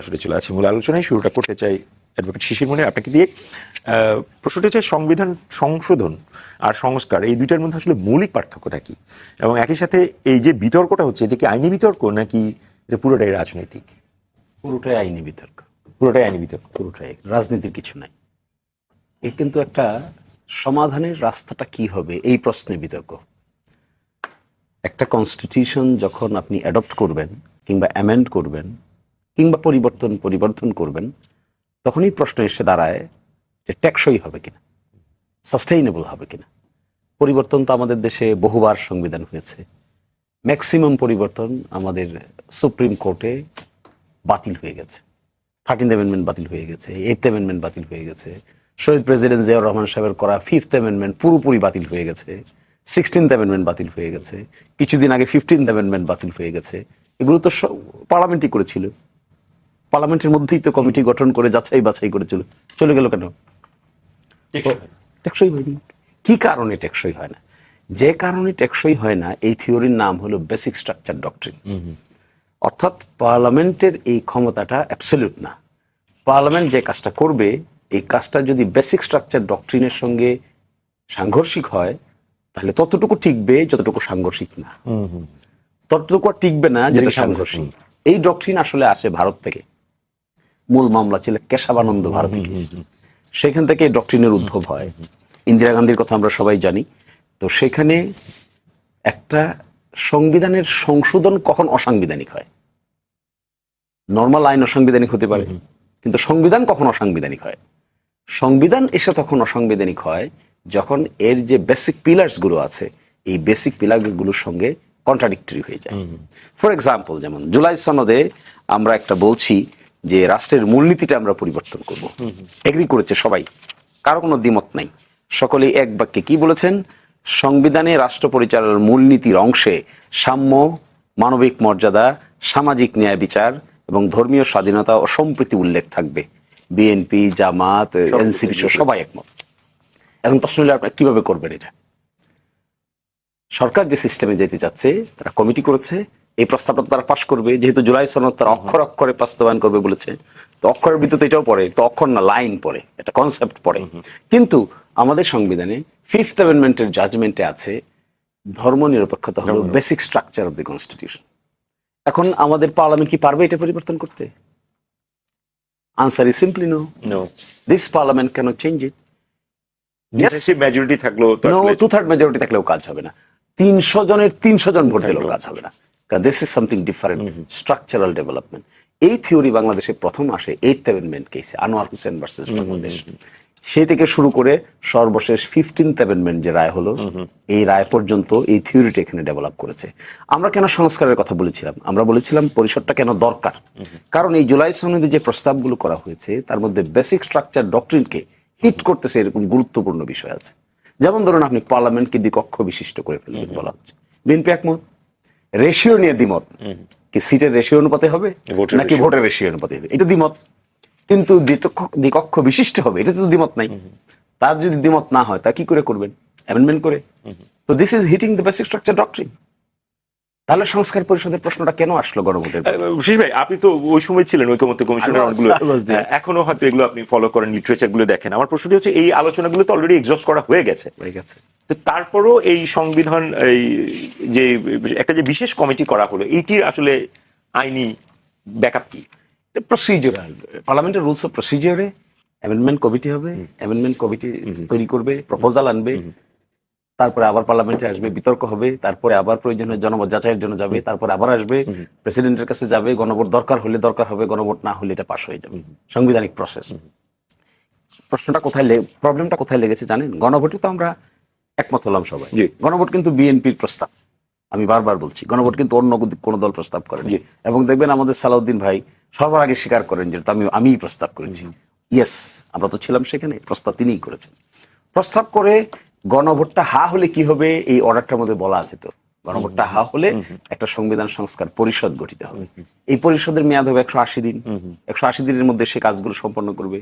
সরাসরি চলে আছে মূল আলোচনায়। শুরুটা করতে চাই অ্যাডভোকেট শিশির মনি আপনাকে দিয়ে। প্রশ্নটি হচ্ছে সংবিধান সংশোধন আর সংস্কার এই দুইটার মধ্যে আসলে মৌলিক পার্থক্যটা কি, এবং একই সাথে এই যে বিতর্কটা হচ্ছে এটা কি আইনি বিতর্ক নাকি এটা পুরোটাই রাজনৈতিক? পুরোটাই আইনি বিতর্ক, পুরোটাই আইনি বিতর্ক, পুরোটাই, রাজনীতির কিছু নাই। এর কিন্তু একটা সমাধানের রাস্তাটা কি হবে এই প্রশ্নে বিতর্ক। একটা কনস্টিটিউশন যখন আপনি অ্যাডপ্ট করবেন কিংবা অ্যামেন্ড করবেন কিংবা পরিবর্তন করবেন, তখনই প্রশ্ন এসে দাঁড়ায় যে টেকসই হবে কিনা, সাস্টেইনেবল হবে কিনা। পরিবর্তন তো আমাদের দেশে বহুবার সংবিধান হয়েছে, ম্যাক্সিমাম পরিবর্তন আমাদের সুপ্রিম কোর্টে বাতিল হয়ে গেছে। 13th অ্যামেন্ডমেন্ট বাতিল হয়ে গেছে, 8th অ্যামেন্ডমেন্ট বাতিল হয়ে গেছে, শহীদ প্রেসিডেন্ট জিয়াউর রহমান সাহেবের করা 5th অ্যামেন্ডমেন্ট পুরোপুরি বাতিল হয়ে গেছে, 16th অ্যামেন্ডমেন্ট বাতিল হয়ে গেছে, কিছুদিন আগে 15th অ্যামেন্ডমেন্ট বাতিল হয়ে গেছে। এগুলো তো পার্লামেন্টই করেছিল, পার্লামেন্টের মধ্যেই তো কমিটি গঠন করে যাচাই বাছাই করে চলে গেল কেন? টেকসই হয়নি। কি কারণে টেকসই হয় না? যে কারণে টেকসই হয় না, এই থিওরির নাম হলো বেসিক স্ট্রাকচার ডক্ট্রিন। অর্থাৎ পার্লামেন্টের এই ক্ষমতাটা অ্যাবসলিউট না। পার্লামেন্ট যে কাজটা করবে, এই কাজটা যদি বেসিক স্ট্রাকচার ডক্ট্রিনের সঙ্গে সাংঘর্ষিক হয়, তাহলে ততটুকু টিকবে যতটুকু সাংঘর্ষিক না, ততটুকু আর টিকবে না যেটা সাংঘর্ষিক। এই ডক্ট্রিন আসলে আসে ভারত থেকে। মূল মামলা ছিল কেশবানন্দ ভারতী কেস, সেখান থেকে এই ডক্ট্রিনের উদ্ভব হয়। ইন্দিরা গান্ধীর কথা আমরা সবাই জানি। তো সেখানে একটা সংবিধানের সংশোধন কখন অসাংবিধানিক হয়? নর্মাল আইন অসাংবিধানিক হতে পারে, কিন্তু সংবিধান কখন অসাংবিধানিক হয়? সংবিধান এসে তখন অসাংবিধানিক হয় যখন এর যে বেসিক পিলার্স গুলো আছে, এই বেসিক পিলার গুলোর সঙ্গে কন্ট্রাডিক্টরি হয়ে যায়। ফর এক্সাম্পল, যেমন জুলাই সনদে আমরা একটা বলছি যে রাষ্ট্রের মূলনীতিটা আমরা পরিবর্তন করব, এগ্রি করেছে সবাই, কারো কোনো দ্বিমত নাই, সকলেই এক বাক্যে কি বলেছেন? সংবিধানে রাষ্ট্র পরিচালনার মূলনীতির অংশে সাম্য, মানবিক মর্যাদা, সামাজিক ন্যায় বিচার এবং ধর্মীয় স্বাধীনতা ও সম্প্রীতি উল্লেখ থাকবে। বিএনপি, জামাত, এনসিপি সবাই একমত। এখন প্রশ্ন হলো আপনারা কিভাবে করবেন এটা? সরকার যে সিস্টেমে যেতে চাচ্ছে, তারা কমিটি করেছে, এই প্রস্তাবটা তারা পাশ করবে। যেহেতু জুলাই সনদ তারা অক্ষর অক্ষরে বাস্তবায়ন করবে বলেছে, তো অক্ষরের ভিতরে এটাও পড়ে, তো অক্ষর না লাইন পড়ে, এটা কনসেপ্ট পড়ে। কিন্তু আমাদের সংবিধানে 5th অ্যামেন্ডমেন্টের জাজমেন্টে আছে ধর্ম নিরপেক্ষতা হলো basic structure of the constitution. এখন আমাদের পার্লামেন্ট কি পারবে এটা পরিবর্তন করতে? Answer is simply no. This parliament can't change it. Majority থাকলেও 2/3 মেজরিটি থাকলেও কাজ হবে না। 300 জনের 300 জন ভোট দিলেও কাজ হবে না। This is something different, structural development. এই থিওরি বাংলাদেশে প্রথম আসে 8th অ্যামেন্ডমেন্ট কেসে, আনোয়ার হোসেন ভার্সেস বাংলাদেশ। সেই থেকে শুরু করে সর্বশেষ 15th অ্যামেন্ডমেন্ট যে রায় হলো, এই রায় পর্যন্ত এই থিওরিটা এখানে ডেভেলপ করেছে। আমরা কেন সংস্কারের কথা বলেছিলাম? আমরা বলেছিলাম পরিষদটা কেন দরকার। কারণ এই জুলাই সনদে যে প্রস্তাবগুলো করা হয়েছে, তার মধ্যে বেসিক স্ট্রাকচার ডক্ট্রিনকে হিট করতেছে এরকম গুরুত্বপূর্ণ বিষয় আছে। যেমন ধরুন, আপনি পার্লামেন্টকে দ্বিকক্ষ বিশিষ্ট করে ফেলবেন বলা হচ্ছে। বিএনপি একমত। রেশিও নিয়ে দ্বিমত, কি সিটের রেশিও অনুপাতে হবে নাকি ভোটের রেশিও অনুপাতে হবে, এটা দ্বিমত। কিন্তু দ্বিকক্ষ বিশিষ্ট হবে, এটা তো দ্বিমত নাই। তার যদি দ্বিমত না হয়, তা কি করে করবেন? অ্যামেন্ডমেন্ট করে। তো this is hitting the basic structure doctrine. তাহলে সংস্কার পরিষদের প্রশ্নটা কেন আসলো গণভোটের? বিশেষ ভাই, আপনি তো ওই সময় ছিলেন ঐকমত্য কমিশনের অনেকগুলো, এখনো হয়তো এগুলো আপনি ফলো করেন, লিটারেচার গুলো দেখেন। আমার প্রশ্নটি হচ্ছে, এই আলোচনাগুলো তো অলরেডি এক্সস্ট করা হয়ে গেছে, তো তারপরও এই সংবিধান, এই যে একটা যে বিশেষ কমিটি করা হলো, এইটির আসলে আইনি ব্যাকআপ কি? প্রসিডিউরাল, পার্লামেন্টের রুলস অফ প্রসিডিউরে অ্যামেন্ডমেন্ট কমিটি হবে, অ্যামেন্ডমেন্ট কমিটি তৈরি করবে, প্রপোজাল আনবে, তারপরে আবার পার্লামেন্টে আসবে, বিতর্ক হবে, তারপরে আবার প্রয়োজন হয় জনমত যাচাইয়ের জন্য যাবে, তারপরে আবার আসবে, প্রেসিডেন্টের কাছে যাবে, গণভোট দরকার হলে দরকার হবে, গণভোট না হলে এটা পাস হয়ে যাবে। সাংবিধানিক প্রসেস। প্রশ্নটা কোথায়, প্রবলেমটা কোথায় লেগেছে জানেন? গণভোটে তো আমরা একমত হলাম সবাই। গণভোট কিন্তু বিএনপির প্রস্তাব, আমি বারবার বলছি, গণভোট কিন্তু অন্য কোনো দল প্রস্তাব করেন। এবং দেখবেন আমাদের সালাউদ্দিন ভাই সবার আগে স্বীকার করেন যে আমিই প্রস্তাব করেছি। ইয়েস, আমরা তো ছিলাম সেখানে, প্রস্তাব তিনিই করেছেন। প্রস্তাব করে গণভোটটা হা হলে কি হবে, এই অর্ডারটার মধ্যে বলা আছে। তো গণভোটটা হা হলে একটা সংবিধান সংস্কার পরিষদ গঠিত হবে। এই পরিষদের মেয়াদ হবে 180 দিন। 180 দিনের মধ্যে সে কাজগুলো সম্পন্ন করবে,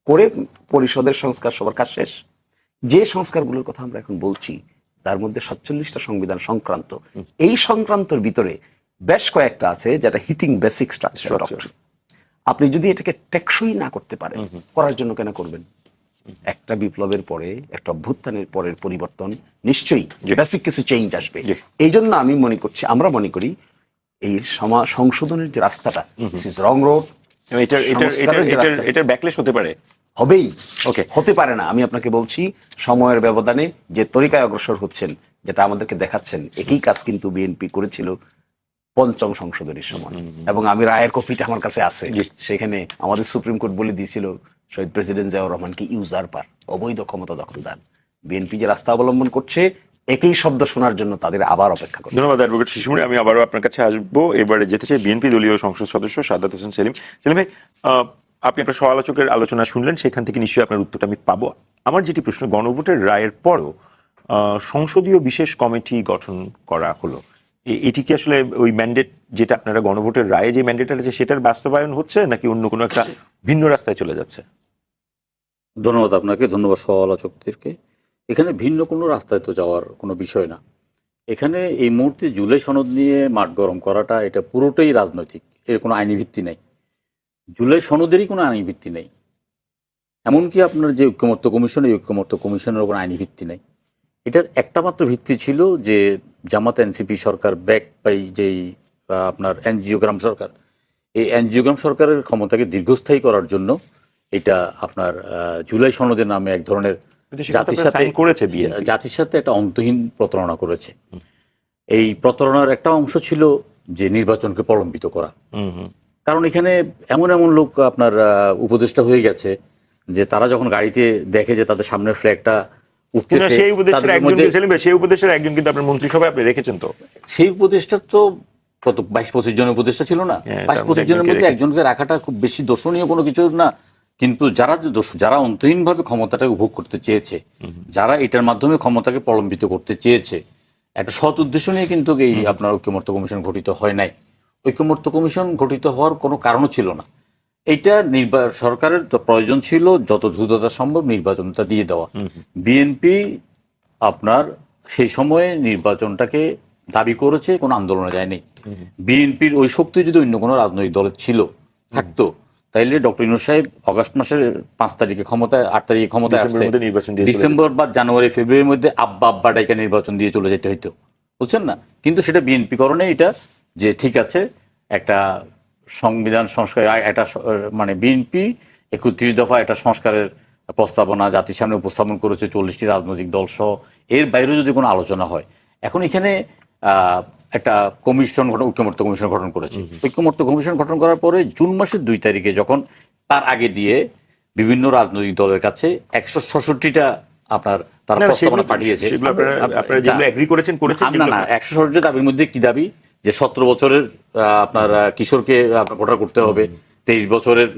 করে পরিষদের সংস্কার সবার কাজ শেষ। যে সংস্কারগুলোর কথা আমরা এখন বলছি, তার মধ্যে 47টা সংবিধান সংক্রান্ত। এই সংক্রান্তর ভিতরে বেশ কয়েকটা আছে যেটা হিটিং বেসিক স্ট্রাকচার ডক্ট্রিন। আপনি যদি এটাকে টেকসই না করতে পারেন, করার জন্য কেন করবেন? একটা বিপ্লবের পরে, একটা অভ্যুত্থানের পরের পরিবর্তন নিশ্চয়ই বেসিক কিছু চেঞ্জ আসবে। এই জন্য আমি মনে করছি, আমরা মনে করি এই সংশোধনের যে রাস্তাটা, রং রোড, এটার ব্যাকলেশ হতে পারে, হবেই। ওকে, হতে পারে না আমি আপনাকে বলছি, সময়ের ব্যবধানে যে তরিকায় অগ্রসর হচ্ছেন, যেটা আমাদেরকে দেখাচ্ছেন, একই কাজ কিন্তু বিএনপি করেছিল পঞ্চম সংশোধনীর সময়, এবং আমি রায়ের কপিটা আমার কাছে আছে। সেখানে আমাদের সুপ্রিম কোর্ট বলে দিয়েছিল শহীদ প্রেসিডেন্ট জিয়াউর রহমানকে ইউজারপার, অবৈধ ক্ষমতা দখলদার। বিএনপি যে রাস্তা অবলম্বন করছে, একই শব্দ শোনার জন্য তাদের আবার অপেক্ষা করছে। ধন্যবাদ অ্যাডভোকেট শিশিরমণি। আমি আবারও আপনার কাছে আসবো, এবারে যেতে চাই বিএনপি দলীয় সংসদ সদস্য সাদাত হোসেন সেলিম। সেলিম ভাই, আপনি আপনার সহ-আলোচকের আলোচনা শুনলেন, সেখান থেকে নিশ্চয়ই আপনার উত্তরটা আমি পাবো। আমার যেটি প্রশ্ন, গণভোটের রায়ের পরও সংসদীয় বিশেষ কমিটি গঠন করা হলো, এটি কি আসলে ওই ম্যান্ডেট, যেটা আপনারা গণভোটের রায়ে যে ম্যান্ডেট আছে সেটার বাস্তবায়ন হচ্ছে, নাকি অন্য কোনো একটা ভিন্ন রাস্তায় চলে যাচ্ছে? ধন্যবাদ আপনাকে, ধন্যবাদ সহ-আলোচকদেরকে। এখানে ভিন্ন কোনো রাস্তায় তো যাওয়ার কোনো বিষয় না। এখানে এই মুহূর্তে জুলাই সনদ নিয়ে মাঠ গরম করাটা, এটা পুরোটাই রাজনৈতিক, এর কোনো আইনি ভিত্তি নেই। জুলাই সনদেরই কোনো আইনি ভিত্তি নেই। এমনকি আপনার যে ঐক্যমত্য কমিশন, এই ঐক্যমত্য কমিশনের কোনো আইনি ভিত্তি নেই। এটার একটা মাত্র ভিত্তি ছিল যে জামাত এনসিপি সরকার ব্যাক বাই যেই আপনার এনজিওগ্রাম সরকার, এই এনজিওগ্রাম সরকারের ক্ষমতাকে দীর্ঘস্থায়ী করার জন্য এটা আপনার জুলাই সনদের নামে এক ধরনের জাতির সাথে একটা অন্তহীন প্রতারণা করেছে। এই প্রতারণার একটা অংশ ছিল যে নির্বাচনকে প্রলম্বিত করা। কারণ এখানে এমন এমন লোক আপনার উপদেষ্টা হয়ে গেছে যে তারা যখন গাড়িতে দেখে যে তাদের সামনের ফ্ল্যাগটা উঠতেছে, সেই উপদেষ্টার একজন কিন্তু আপনার মন্ত্রিসভায় আপনি রেখেছেন, তো সেই উপদেষ্টার তো কত 22-25 জনের উপদেষ্টা ছিল না? 22-25 জনের মধ্যে একজনকে রাখাটা খুব বেশি দর্শনীয় কোনো কিছু না। কিন্তু যারা অন্তহীনভাবে ক্ষমতাটাকে উপভোগ করতে চেয়েছে, যারা এটার মাধ্যমে ক্ষমতাকে প্রলম্বিত করতে চেয়েছে, একটা সৎ উদ্দেশ্য নিয়ে কিন্তু এই আপনার ঐক্যমত্য কমিশন গঠিত হয় নাই। ঐক্যমত্য কমিশন গঠিত হওয়ার কোনো কারণও ছিল না। এইটা সরকারের প্রয়োজন ছিল যত দ্রুততা সম্ভব নির্বাচনটা দিয়ে দেওয়া। বিএনপি আপনার সেই সময়ে নির্বাচনটাকে দাবি করেছে, কোনো আন্দোলনে যায়নি। বিএনপির ওই শক্তি যদি অন্য কোনো রাজনৈতিক দলের ছিল থাকতো, তাইলে ডক্টর ইউনূস সাহেব অগাস্ট মাসের 5 তারিখে ক্ষমতায়, 8 তারিখে ক্ষমতায় আসছে, ডিসেম্বর বা জানুয়ারি ফেব্রুয়ারির মধ্যে আব্বা ডাইকা নির্বাচন দিয়ে চলে যেতে হইতো, বুঝছেন না? কিন্তু সেটা বিএনপি করণে এটা যে ঠিক আছে, একটা সংবিধান সংস্কার, একটা মানে বিএনপি 31 দফা একটা সংস্কারের প্রস্তাবনা জাতির সামনে উপস্থাপন করেছে 40টি রাজনৈতিক দল সহ। এর বাইরেও যদি কোনো আলোচনা হয়, এখন এখানে একটা কমিশন, ঐক্যমত্য কমিশন গঠন করেছে। ঐক্যমত্য কমিশন গঠন করার পরে জুন মাসের 2 তারিখে যখন তার আগে দিয়ে বিভিন্ন রাজনৈতিক দলের কাছে 166টা আপনার তারা প্রস্তাবনা পাঠিয়েছে। না, 166 দাবির মধ্যে কি দাবি? যে 17 বছরের আপনার কিশোরকে ভোটার করতে হবে, 23 বছরের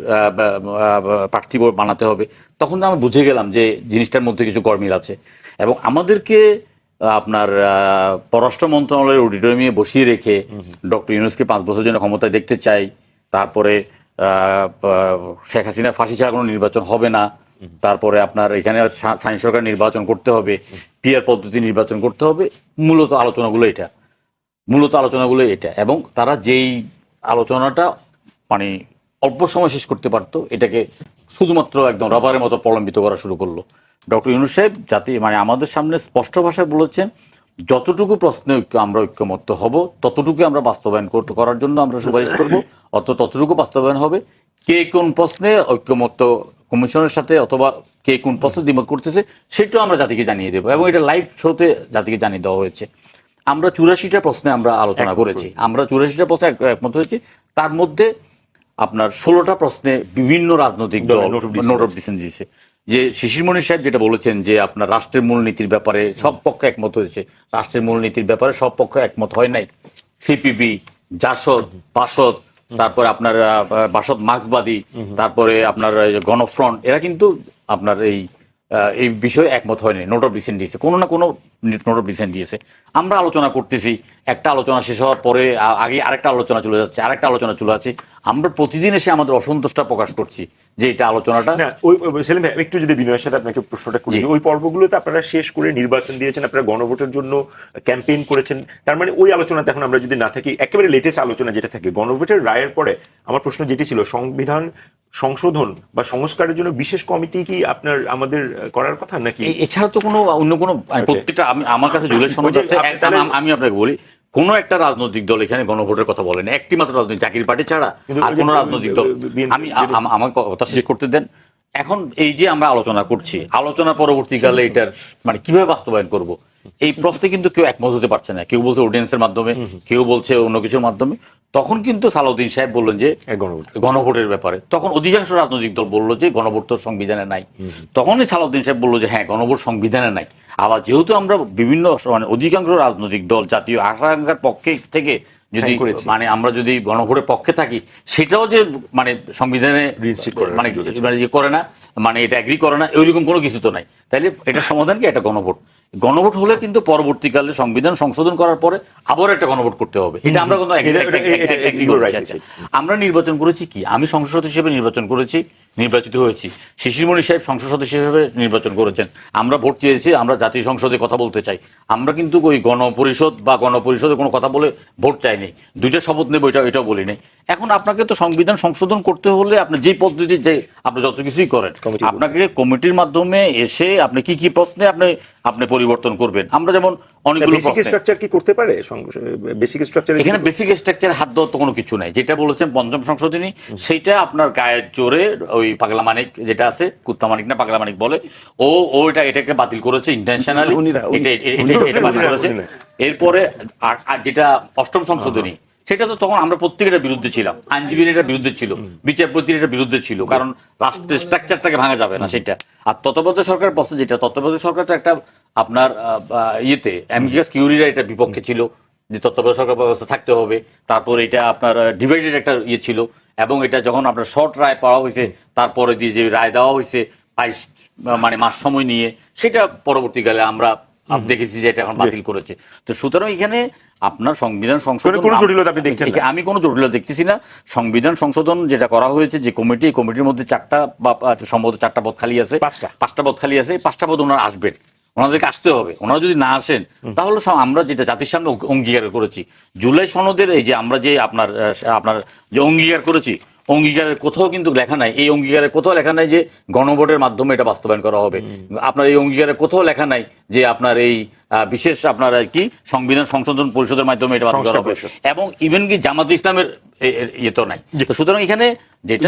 প্রার্থী বানাতে হবে। তখন আমরা বুঝে গেলাম যে জিনিসটার মধ্যে কিছু গরমিল আছে, এবং আমাদেরকে আপনার পররাষ্ট্র মন্ত্রণালয়ের অডিটোরিয়ামে বসিয়ে রেখে ডক্টর ইউনূসকে 5 বছর জন্য ক্ষমতায় দেখতে চাই, তারপরে শেখ হাসিনার ফাঁসি ছাড়া কোনো নির্বাচন হবে না, তারপরে আপনার এখানে স্থানীয় সরকার নির্বাচন করতে হবে, পিআর পদ্ধতি নির্বাচন করতে হবে। মূলত আলোচনাগুলো এটা, এবং তারা যেই আলোচনাটা মানে অল্প সময় শেষ করতে পারতো, এটাকে শুধুমাত্র একদম রাবারের মতো প্রলম্বিত করা শুরু করলো। ডক্টর ইউনূস সাহেব মানে আমাদের সামনে স্পষ্ট ভাষায় বলেছেন, যতটুকু প্রশ্নে আমরা ঐক্যমত্য হব ততটুকু আমরা বাস্তবায়ন করার জন্য আমরা সুপারিশ করব, ততটুকু বাস্তবায়ন হবে। কে কোন প্রশ্নে ঐক্যমত্য কমিশনের সাথে অথবা কে কোন প্রশ্নে দ্বিমত করতেছে সেটাও আমরা জাতিকে জানিয়ে দেবো, এবং এটা লাইভ শোতে জাতিকে জানিয়ে দেওয়া হয়েছে। আমরা 84টা প্রশ্নে আমরা আলোচনা করেছি, আমরা 84টা প্রশ্নে একমত হয়েছি। তার মধ্যে আপনার 16টা প্রশ্নে বিভিন্ন রাজনৈতিক দল নোট অফ ডিসেন্ট দিয়েছে। যে শিশিরমণি সাহেব যেটা বলেছেন যে আপনার রাষ্ট্রের মূলনীতির ব্যাপারে সব পক্ষ একমত হয়েছে, রাষ্ট্রের মূলনীতির ব্যাপারে সব পক্ষ একমত হয় নাই। সিপিবি, জাসদ, বাসদ, তারপরে আপনার বাসদ মার্ক্সবাদী, তারপরে আপনার গণফ্রন্ট, এরা কিন্তু আপনার এই বিষয়ে একমত হয়নি, নোট অফ ডিসেন্ট দিয়েছে। কোনো না কোনো নোট অফ ডিসেন্ট দিয়েছে, আমরা আলোচনা করতেছি, একটা আলোচনা শেষ হওয়ার পরে আগে আরেকটা আলোচনা চলে যাচ্ছে, আরেকটা আলোচনা চলে যাচ্ছে, আমরা প্রতিদিন এসে আমাদের অসন্তোষটা প্রকাশ করছি যে এটা আলোচনাটা। সেলিম ভাই, একটু যদি বিনয়ের সাথে আপনাকে প্রশ্নটা করি, ওই পর্বগুলোতে আপনারা শেষ করে নির্বাচন দিয়েছেন, আপনারা গণভোটের জন্য ক্যাম্পেইন করেছেন, তার মানে ওই আলোচনাতে এখন আমরা যদি না থাকি, একেবারে লেটেস্ট আলোচনা যেটা থাকে গণভোটের রায়ের পরে, আমার প্রশ্ন যেটি ছিল সংবিধান সংশোধন বা সংস্কারের জন্য বিশেষ কমিটি কি আপনার আমাদের করার কথা নাকি এছাড়া তো কোনো অন্য কোনো প্রত্যেকটা, আমার কাছে জুলাই সনদ আছে, আমি আপনাকে বলি কোন একটা রাজনৈতিক দল এখানে গণভোটের কথা বলেন, একটি মাত্র রাজনৈতিক জাকির পার্টি ছাড়া আর কোন রাজনৈতিক দল। আমি আমার কথা শেষ করতে দেন। এখন এই যে আমরা আলোচনা করছি, আলোচনা পরবর্তীকালে এটার মানে কিভাবে বাস্তবায়ন করব, এই প্রশ্নে কিন্তু কেউ একমত হতে পারছে না। কেউ বলছে অর্ডিন্যান্সের মাধ্যমে, কেউ বলছে অন্য কিছুর মাধ্যমে। তখন কিন্তু সালাউদ্দিন সাহেব বললেন যে গণভোটের ব্যাপারে, তখন অধিকাংশ রাজনৈতিক দল বললো যে গণভোট তো সংবিধানে নাই। তখনই সালাউদ্দিন সাহেব বললো যে হ্যাঁ গণভোট সংবিধানে নাই। আবার যেহেতু আমরা বিভিন্ন মানে অধিকাংশ রাজনৈতিক দল জাতীয় আকাঙ্ক্ষার পক্ষে থেকে যদি মানে আমরা যদি গণভোটের পক্ষে থাকি, সেটাও যে মানে সংবিধানে মানে ইয়ে করে না, মানে এটা এগ্রি করে না, ওইরকম কোনো কিছু তো নাই। তাইলে এটা সমাধান কি? একটা গণভোট। গণভোট হলে কিন্তু পরবর্তীকালে সংবিধান সংশোধন করার পরে আবার একটা গণভোট করতে হবে। এটা আমরা কোনো আমরা নির্বাচন করেছি কি, আমি সংসদ সদস্য হিসেবে নির্বাচন করেছি, নির্বাচিত হয়েছি। শিশিরমণি সাহেব সংসদ সদস্য হিসেবে নির্বাচন করেছেন। আমরা ভোট চেয়েছি, আমরা জাতীয় সংসদে কথা বলতে চাই। আমরা কিন্তু ওই গণপরিষদ বা গণপরিষদে কোনো কথা বলে ভোট চাইনি, দুইটা শপথ নেব এটাও বলি নাই। এখন আপনাকে তো সংবিধান সংশোধন করতে হলে আপনি যে পদ্ধতি, যে আপনি যত কিছুই করেন, আপনাকে কমিটির মাধ্যমে এসে আপনি কি কি প্রশ্নে আপনি পরিবর্তন করবেন। আমরা যেমন অনেকগুলো বেসিক স্ট্রাকচার কি করতে পারে, বেসিক স্ট্রাকচার এখানে বেসিক স্ট্রাকচার হাত দেওয়ার তো কোনো কিছু নাই। যেটা বলেছেন পঞ্চম সংশোধনী, সেইটা আপনার গায়ের জোরে ওই পাগলা মানিক যেটা আছে, কুত্তা মানিক না পাগলা মানিক বলে, ও এটাকে বাতিল করেছে ইন্টেনশনালি, এটা বাতিল করেছে। এরপরে আর যেটা অষ্টম সংশোধনী, সেটা তো তখন আমরা প্রত্যেকের বিরুদ্ধে ছিলাম, আইনজীবীর এটা বিরুদ্ধে ছিল, বিচারপতির এটা বিরুদ্ধে ছিল, কারণ রাষ্ট্রের স্ট্রাকচারটাকে ভাঙা যাবে না সেটা। আর তত্ত্বাবধায়ক সরকার পথে যেটা, তত্ত্বাবধায়ক সরকার তো একটা আপনার ইয়েতে অ্যামিকাস কিউরিরা এটা বিপক্ষে ছিল যে তত্ত্বাবধায়ক সরকার ব্যবস্থা থাকতে হবে। তারপর এটা আপনার ডিভাইডেড একটা ইয়ে ছিল, এবং এটা যখন আপনার শর্ট রায় পাওয়া হয়েছে, তারপরে দিয়ে যে রায় দেওয়া হয়েছে 22 মানে মাস সময় নিয়ে, সেটা পরবর্তীকালে আমরা দেখেছি যে এটা এখন বাতিল করেছে। তো সুতরাং এখানে আপনার সংবিধান সংশোধন আমি কোনো জটিলতা দেখতেছি না। সংবিধান সংশোধন যেটা করা হয়েছে, যে কমিটি, এই কমিটির মধ্যে 4টা বা সম্ভবত 4টা পদ খালি আছে, 5টা পদ খালি আছে। 5টা পদ ওনারা আসবেন, ওনাদেরকে আসতে হবে। ওনারা যদি না আসেন, তাহলে আমরা যেটা জাতির সামনে অঙ্গীকার করেছি, জুলাই সনদের এই যে আমরা যে আপনার যে অঙ্গীকার করেছি, অঙ্গীকারের কোথাও কিন্তু লেখা নাই, এই অঙ্গীকারের কোথাও লেখা নাই যে গণভোটের মাধ্যমে এটা বাস্তবায়ন করা হবে। আপনার এই অঙ্গীকারের কোথাও লেখা নাই যে আপনার এই বিশেষ আপনার কি সংবিধান সংশোধন পরিষদের মাধ্যমে এটা বাস্তবায়ন করা হবে, এবং ইভেন কি জামাত ইসলামের ইয়ে তো নাই। সুতরাং এখানে যেটা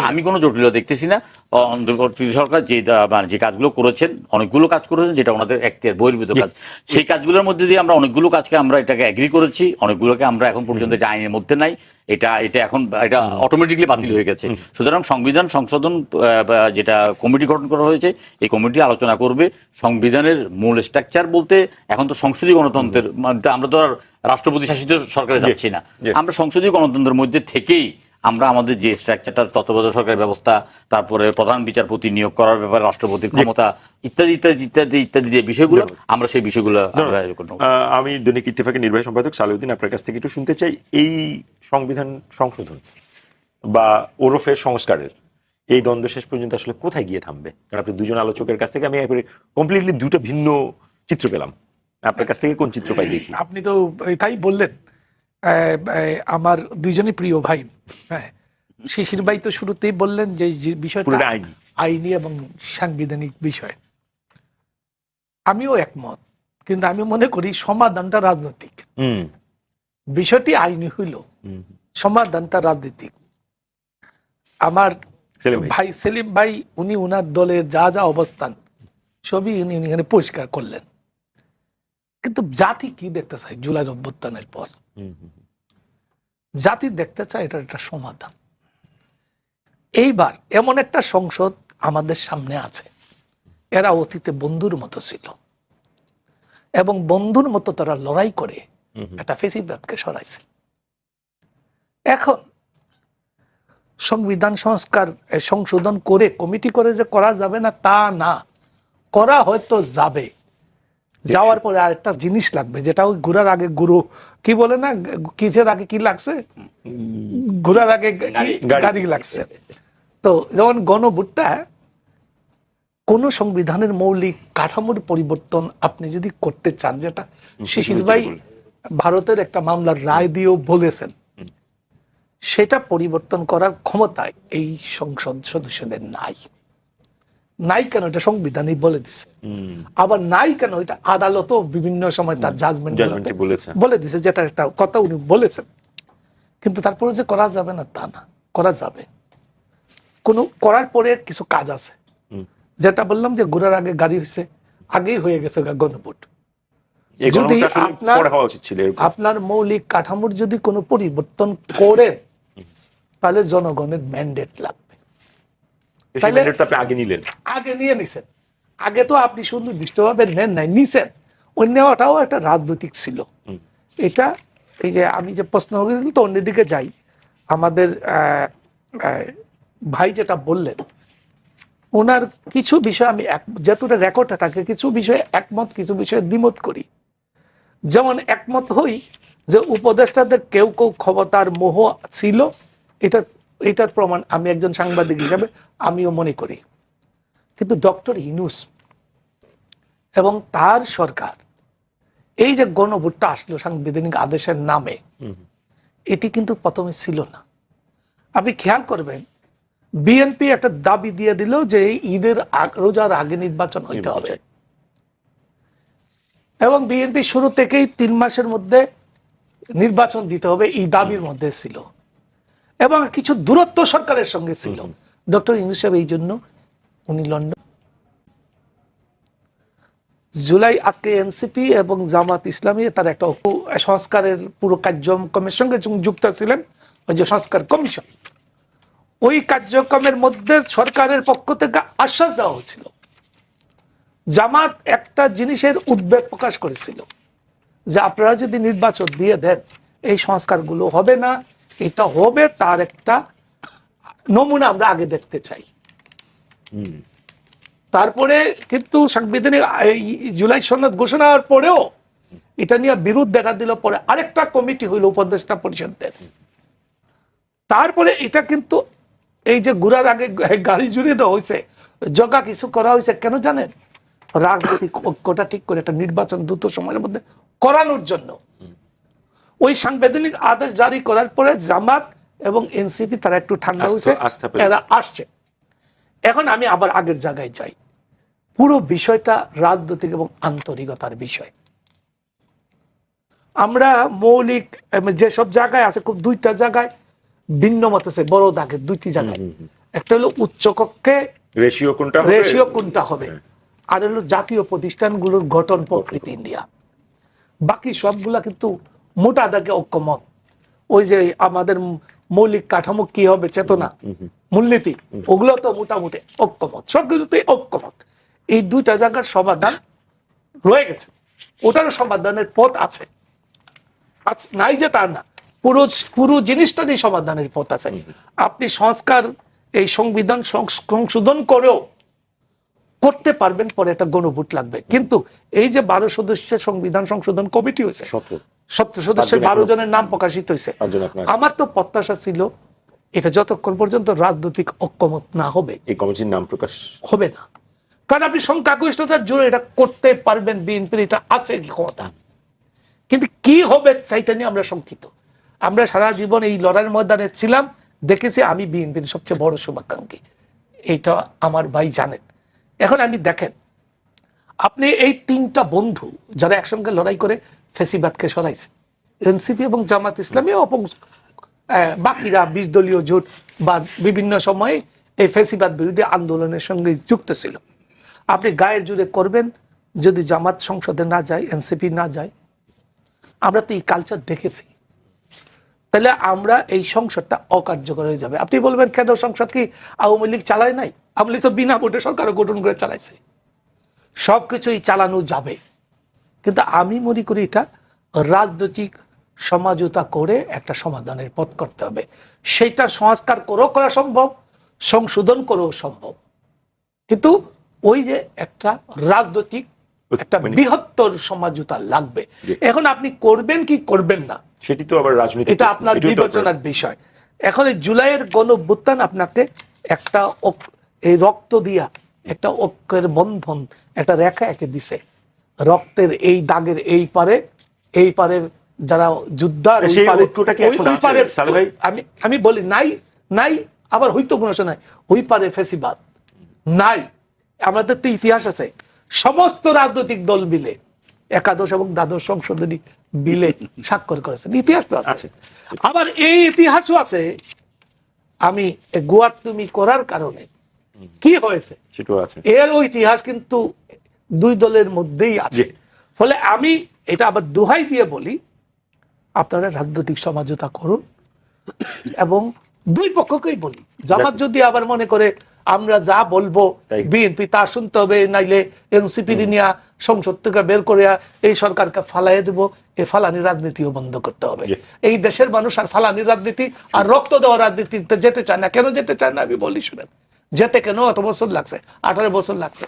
আমি কোনো জটিলতা দেখতেছি না। অন্তর্বর্তী সরকার যে কাজগুলো করেছেন, অনেকগুলো কাজ করেছেন যেটা ওনাদের এখতিয়ার বহির্ভূত কাজ, সেই কাজগুলোর মধ্যে দিয়ে আমরা অনেকগুলো কাজকে আমরা এটাকে এগ্রি করেছি, অনেকগুলোকে আমরা এখন পর্যন্ত এটা আইনের মধ্যে নাই, এটা এখন এটা অটোমেটিকলি বাতিল হয়ে গেছে। সুতরাং সংবিধান সংশোধন যেটা কমিটি গঠন করা হয়েছে, এই কমিটি আলোচনা করবে সংবিধানের মূল স্ট্রাকচার বলতে। এখন তো সংসদীয় গণতন্ত্রের, আমরা তো আর রাষ্ট্রপতি শাসিত সরকারে যাচ্ছি না, আমরা সংসদীয় গণতন্ত্রের মধ্যে থেকেই আমরা আমাদের যে স্ট্রাকচারটা, তত্ত্বাবধায়ক সরকার ব্যবস্থা, তারপরে প্রধান বিচারপতি নিয়োগ করার ব্যাপারে রাষ্ট্রপতির ক্ষমতা, ইত্যাদি ইত্যাদি ইত্যাদি ইত্যাদি যে বিষয়গুলো, আমরা সেই বিষয়গুলো আমি দৈনিক ইত্তেফাকের নির্বাহী সম্পাদক সালেউদ্দিন আপনার কাছ থেকে একটু শুনতে চাই, এই সংবিধান সংশোধন বা ওরফে সংস্কারের এই দ্বন্দ্ব শেষ পর্যন্ত আসলে কোথায় গিয়ে থামবে? কারণ আপনি দুজন আলোচকের কাছ থেকে আমি কমপ্লিটলি দুটো ভিন্ন চিত্র পেলাম, আপনার কাছ থেকে কোন চিত্র পাই দেখি? আপনি তো তাই বললেন, আমার দুইজনই প্রিয় ভাই। হ্যাঁ, শিশির ভাই তো শুরুতেই বললেন যে বিষয়টা আইনি এবং সাংবিধানিক বিষয়। আমিও একমত, কিন্তু আমি মনে করি সমাধানটা রাজনৈতিক। বিষয়টি আইনি হইল, সমাধানটা রাজনৈতিক। আমার ভাই সেলিম ভাই, উনি উনার দলের যা যা অবস্থান সবই উনি এখানে পরিষ্কার করলেন। কিন্তু জাতি কি দেখতে চায় জুলাই অভ্যুত্থানের পর? জাতি দেখতে চায় এটা একটা সমাধান। এইবার এমন একটা সংসদ আমাদের সামনে আছে, এরা অতীতে বন্ধুর মতো ছিল, এবং বন্ধুর মতো তারা লড়াই করে একটা ফেসিবাদকে সরাইছে। এখন সংবিধান সংশোধন করে কমিটি করে যে করা যাবে না তা না, করা হয়তো যাবে, যাওয়ার পরে আরেকটা জিনিস লাগবে, যেটা ওই ঘোরার আগে গুরু কি বলে না, কিসের আগে কি লাগছে, ঘোরার আগে গাড়ি লাগছে। তো যেমন গণভোটটা কোন সংবিধানের মৌলিক কাঠামোর পরিবর্তন আপনি যদি করতে চান, যেটা শিশির ভাই ভারতের একটা মামলার রায় দিয়েও বলেছেন, সেটা পরিবর্তন করার ক্ষমতা এই সংসদ সদস্যদের নাই। নাই কেন, এটা সংবিধানই বলে দিছে। আবার নাই কেন, এটা আদালতও বিভিন্ন সময় তার জাজমেন্ট বলে দিছে, যেটা একটা কথা উনি বলেছেন। কিন্তু তারপরে যে করা যাবে না তা না, করা যাবে। কোন করার পরে কিছু কাজ আছে, যেটা বললাম যে ঘোরার আগে গাড়ি হয়েছে, আগেই হয়ে গেছে গণভোট। যদি আপনার মৌলিক কাঠামোর যদি কোনো পরিবর্তন করে, তাহলে জনগণের ম্যান্ডেট লাগবে। আগে নিয়ে নিছেন, আগে তো আপনি সুনির্দিষ্টভাবে নেন নাই, নিছেন। ওই নেওয়াটাও একটা রাজনৈতিক ছিল। এটা এই যে আমি যে প্রশ্ন তো অন্যদিকে যাই, আমাদের ভাই যেটা বললেন, ওনার কিছু বিষয় আমি যতটা রেকর্ডে থাকে, কিছু বিষয়ে একমত, কিছু বিষয়ে দ্বিমত করি। যেমন একমত হই যে উপদেষ্টাদের কেউ কেউ ক্ষমতার মোহ ছিল, এটার প্রমাণ আমি একজন সাংবাদিক হিসাবে আমিও মনে করি। কিন্তু ডক্টর ইউনূস এবং তার সরকার এই যে গণভোটটা আসলো সাংবিধানিক আদেশের নামে, এটি কিন্তু প্রথমে ছিল না। আপনি খেয়াল করবেন, বিএনপি একটা দাবি দিয়ে দিল যে ঈদের রোজার আগে নির্বাচন হইতে হবে, এবং বিএনপি শুরু থেকেই 3 মাসের মধ্যে নির্বাচন দিতে হবে এই দাবির মধ্যে ছিল, এবং কিছু দূরত্ব সরকারের সঙ্গে ছিল। ডক্টর ইউনূস সাহেব এই জন্য উনি লন্ডন, জুলাই আজকে এনসিপি এবং জামাত ইসলামী তার একটা সংস্কারের পুরো কার্যক্রমের সঙ্গে যুক্ত ছিলেন, ওই যে সংস্কার কমিশন, ওই কার্যক্রমের মধ্যে সরকারের পক্ষ থেকে আশ্বাস দেওয়া হয়েছিল। জামাত একটা জিনিসের উদ্বেগ প্রকাশ করেছিল যে আপনারা যদি নির্বাচন দিয়ে দেন, এই সংস্কারগুলো হবে না, এটা হবে, তার একটা নমুনা আমরা আগে দেখতে চাই। তারপরে কিন্তু সাংবিধানিক জুলাই সনদ ঘোষণা হওয়ার পরেও এটা নিয়ে বিরোধ দেখা দিল। পরে আরেকটা কমিটি হইল উপদেষ্টা পরিষদের। তারপরে এটা কিন্তু এই যে ঘোরার আগে গাড়ি জুড়ে দেওয়া হয়েছে, জগা কিছু করা হয়েছে কেন জানেন? রাজনৈতিক ঐক্যটা ঠিক করে একটা নির্বাচন দ্রুত সময়ের মধ্যে করানোর জন্য। ওই সাংবিধানিক আদেশ জারি করার পরে জামাত এবং এনসিপি তারা একটু ঠান্ডা হয়েছে, এরা আসছে। এখন আমি আবার আগের জায়গায় যাই, পুরো বিষয়টা রাজনৈতিক এবং আন্তরিকতার বিষয়। আমরা মৌলিক যেসব জায়গায় আছে, খুব 2টা জায়গায় ভিন্ন মত আছে, বড় দাগের 2টি জায়গায়। একটা হলো উচ্চ কক্ষে রেশিও কোনটা হবে, আর হলো জাতীয় প্রতিষ্ঠানগুলোর গঠন প্রকৃতি ইন্ডিয়া। বাকি সবগুলা কিন্তু মোটা দাগে ঐক্যমত। ওই যে আমাদের মৌলিক কাঠামো কি হবে, চেতনা, মূলনীতি, ওগুলো তো মোটামুটি ঐক্যমত, সবগুলোতে ঐক্যমত। এই 2টা জায়গার সমাধান রয়ে গেছে, ওটারও সমাধানের পথ আছে, নাই যে তা না, পুরো জিনিসটা নিয়ে সমাধানের পথ আছে। আপনি সংস্কার, এই সংবিধান সংশোধন করেও করতে পারবেন, পরে একটা গণভোট লাগবে। কিন্তু এই যে 12 সদস্যের সংবিধান সংশোধন কমিটি হয়েছে, 17 সদস্যের 12 জনের নাম প্রকাশিত হয়েছে, আমার তো প্রত্যাশা ছিল এটা যতক্ষণ পর্যন্ত রাজনৈতিক ঐক্যমত না হবে, এই কমিটির নাম প্রকাশ হবে না। কারণ আপনি সংখ্যাগরিষ্ঠতার জোরে এটা করতে পারবেন, বিএনপির এটা আছে ক্ষমতা, কিন্তু কি হবে সেইটা নিয়ে আমরা শঙ্কিত। আমরা সারা জীবন এই লড়াইয়ের ময়দানে ছিলাম, দেখেছি আমি বিএনপির সবচেয়ে বড় শুভাকাঙ্ক্ষী, এইটা আমার ভাই জানেন। এখন আমি দেখেন, আপনি এই 3টা বন্ধু যারা একসঙ্গে লড়াই করে ফ্যাসিবাদকে সরাইছে, এনসিপি এবং জামাত ইসলামী এবং বাকিরা 20 দলীয় জোট বা বিভিন্ন সময়ে এই ফ্যাসিবাদ বিরোধী আন্দোলনের সঙ্গে যুক্ত ছিল। আপনি গায়ের জোরে করবেন, যদি জামাত সংসদে না যায়, এনসিপি না যায়, আমরা তো এই কালচার দেখেছি, তাহলে আমরা এই সংসদটা অকার্যকর হয়ে যাবে। আপনি বলবেন কেন, সংসদ কি আওয়ামী লীগ চালায় নাই? আওয়ামী লীগ তো বিনা ভোটে সরকার গঠন করে চালাইছে, সবকিছুই চালানো যাবে। কিন্তু আমি মনে করি এটা রাজনৈতিক সমঝোতা করে একটা সমাধানের পথ করতে হবে। সেটা সংস্কার করেও করা সম্ভব, সংশোধন করেও সম্ভব, কিন্তু ওই যে একটা রাজনৈতিক একটা বৃহত্তর সমঝোতা লাগবে। এখন আপনি করবেন কি করবেন না সেটি তো আবার রাজনীতি, এটা আপনার বিবেচনার বিষয়। এখন এই জুলাইয়ের গণঅভ্যুত্থান আপনাকে একটা এই রক্ত দিয়া একটা ঐক্যের বন্ধন, একটা রেখা এঁকে দিছে। রক্তের এই দাগের এই পারের যারা যোদ্ধা, আমি বলি নাই আবার হইতো কোনো সময় ওই পারে ফেসিবাদ নাই। আমাদের তো ইতিহাস আছে, সমস্ত রাজনৈতিক দল মিলে একাদশ এবং দ্বাদশ সংশোধনী বিলে স্বাক্ষর করেছেন, ইতিহাস তো আছে। আবার এই ইতিহাসও আছে আমি গোয়ার তুমি করার কারণে কি হয়েছে এর ইতিহাস কিন্তু দুই দলের মধ্যেই আছে। ফলে আমি এটা আবার দোহাই দিয়ে বলি, আপনারা রাজনৈতিক সমঝোতা করুন এবং দুই পক্ষকেই বলি। জামাত যদি আবার মনে করে আমরা যা বলবো বিএনপি তা শুনতে হবে, নাইলে এনসিপি নিয়ে সংসদ থেকে বের করে এই সরকারকে ফালাই দেব, এই ফালানি রাজনীতিও বন্ধ করতে হবে। এই দেশের মানুষ আর ফালানি রাজনীতি আর রক্ত দেওয়া রাজনীতিতে যেতে চায় না। কেন যেতে চায় না আমি বলি শুনেন। যেতে কেন এত বছর লাগছে, 18 বছর লাগছে।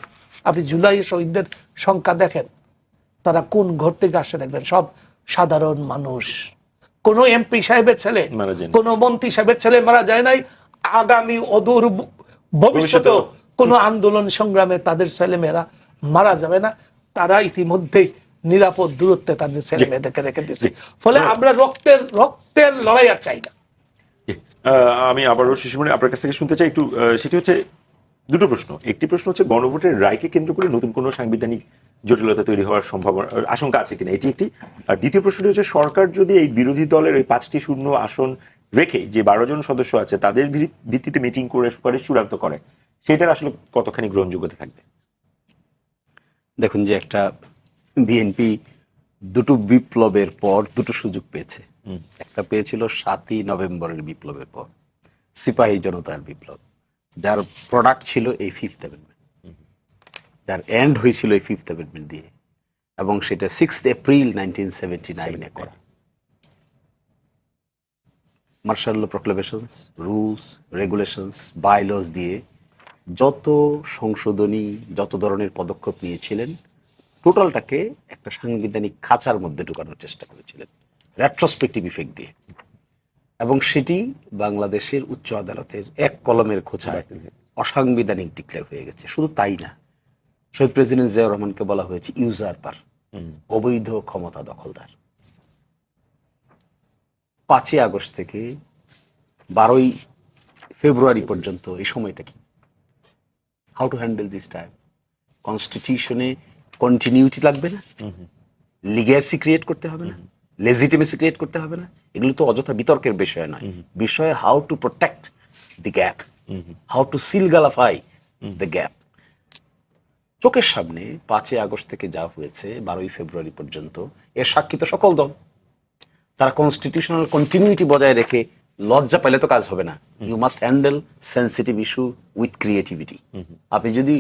আপনি জুলাই শহীদদের সংখ্যা দেখেন, তারা কোন ঘর থেকে আসে দেখবেন, সব সাধারণ মানুষ। কোন এমপি সাহেবের ছেলে, কোন মন্ত্রী সাহেবের ছেলে মারা যায় নাই। আগামী অদূর ভবিষ্যতে কোন আন্দোলন সংগ্রামে তাদের ছেলে মেয়েরা মারা যাবে না। তারা ইতিমধ্যেই নিরাপদ দূরত্বে তাদের ছেলে মেয়েদেরকে রেখে দিচ্ছে। ফলে আমরা রক্তের লড়াই আর চাই না। আমি আবারও শিশুমণি আপনার কাছ থেকে শুনতে চাই একটু, সেটি হচ্ছে দুটো প্রশ্ন। একটি প্রশ্ন হচ্ছে গণভোটের রায়কে কেন্দ্র করে নতুন কোনো সাংবিধানিক জটিলতা তৈরি হওয়ার সম্ভাবনা আশঙ্কা আছে কিনা, এটি একটি। আর দ্বিতীয় প্রশ্নটি হচ্ছে সরকার যদি এই বিরোধী দলের ওই 5টি শূন্য আসন রেখে যে 12 জন সদস্য আছে তাদের ভিত্তিতে মিটিং করে চূড়ান্ত করে, সেটার আসলে কতখানি গ্রহণযোগ্যতা থাকবে? দেখুন, যে একটা বিএনপি দুটো বিপ্লবের পর দুটো সুযোগ পেয়েছে। একটা পেয়েছিল 7ই নভেম্বরের বিপ্লবের পর, সিপাহী জনতার বিপ্লব, যার প্রোডাক্ট ছিল এই 5th অ্যামেন্ডমেন্ট, যার এন্ড হয়েছিল এই 5th অ্যামেন্ডমেন্ট দিয়ে, এবং সেটা 6th এপ্রিল 1979-এ করা। Martial law proclamations, rules, regulations, bylaws দিয়ে যত সংশোধনী, যত ধরনের পদক্ষেপ নিয়েছিলেন, টোটালটাকে একটা সাংবিধানিক খাঁচার মধ্যে ঢুকানোর চেষ্টা করেছিলেন রেট্রোস্পেক্টিভ ইফেক্ট দিয়ে। এবং সেটি বাংলাদেশের উচ্চ আদালতের এক কলমের খোঁচায় অসাংবিধানিক ডিক্লেয়ার হয়ে গেছে। শুধু তাই না, শহীদ প্রেসিডেন্ট জিয়াউর রহমানকে বলা হয়েছে ইউজারপার, অবৈধ ক্ষমতা দখলদার। 5ই আগস্ট থেকে 12ই ফেব্রুয়ারি পর্যন্ত এই সময়টা কি, how to handle this time? কনস্টিটিউশনে কন্টিনিউটি লাগবে না? লিগ্যাসি ক্রিয়েট করতে হবে না? লেজিটিমেসি ক্রিয়েট করতে হবে না? এগুলো তো অযথা বিতর্কের বিষয় নয়। বিষয় how to protect the gap, how to সিলগালাফাই দ্য গ্যাপ। চোখের সামনে 5ই আগস্ট থেকে যা হয়েছে 12ই ফেব্রুয়ারি পর্যন্ত, এর সাক্ষী তো সকল দল। তারা কনস্টিটিউশনাল কন্টিনিউটি বজায় রেখে লজ্জা পেলে তো কাজ হবে না। You must handle sensitive issue with creativity. আপনি যদি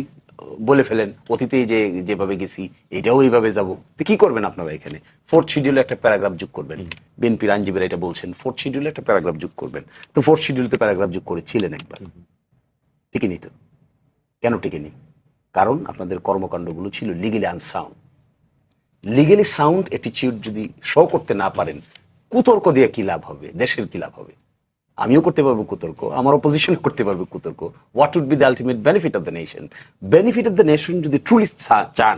বলে ফেলেন অতীতে যেভাবে গেছি এটাও এইভাবে যাবো, তো কি করবেন আপনারা? এখানে 4th শিডিউলে একটা প্যারাগ্রাফ যোগ করবেন। বিএনপির আইনজীবীরা এটা বলছেন, 4th শিডিউলে একটা প্যারাগ্রাফ যোগ করবেন। তো 4th শিডিউলতে প্যারাগ্রাফ যোগ করেছিলেন একবার, টিকেনি তো। কেন টিকেনি? কারণ আপনাদের কর্মকাণ্ডগুলো ছিল legally unsound. Legally sound attitude যদি শো করতে না পারেন, কুতর্ক দিয়ে কি লাভ হবে? দেশের কি লাভ হবে? আমিও করতে পারবো কুতর্ক, আমার অপোজিশন করতে পারবে কুতর্ক। What would be the ultimate benefit of the nation? Benefit of the nation যদি ট্রুলি চান,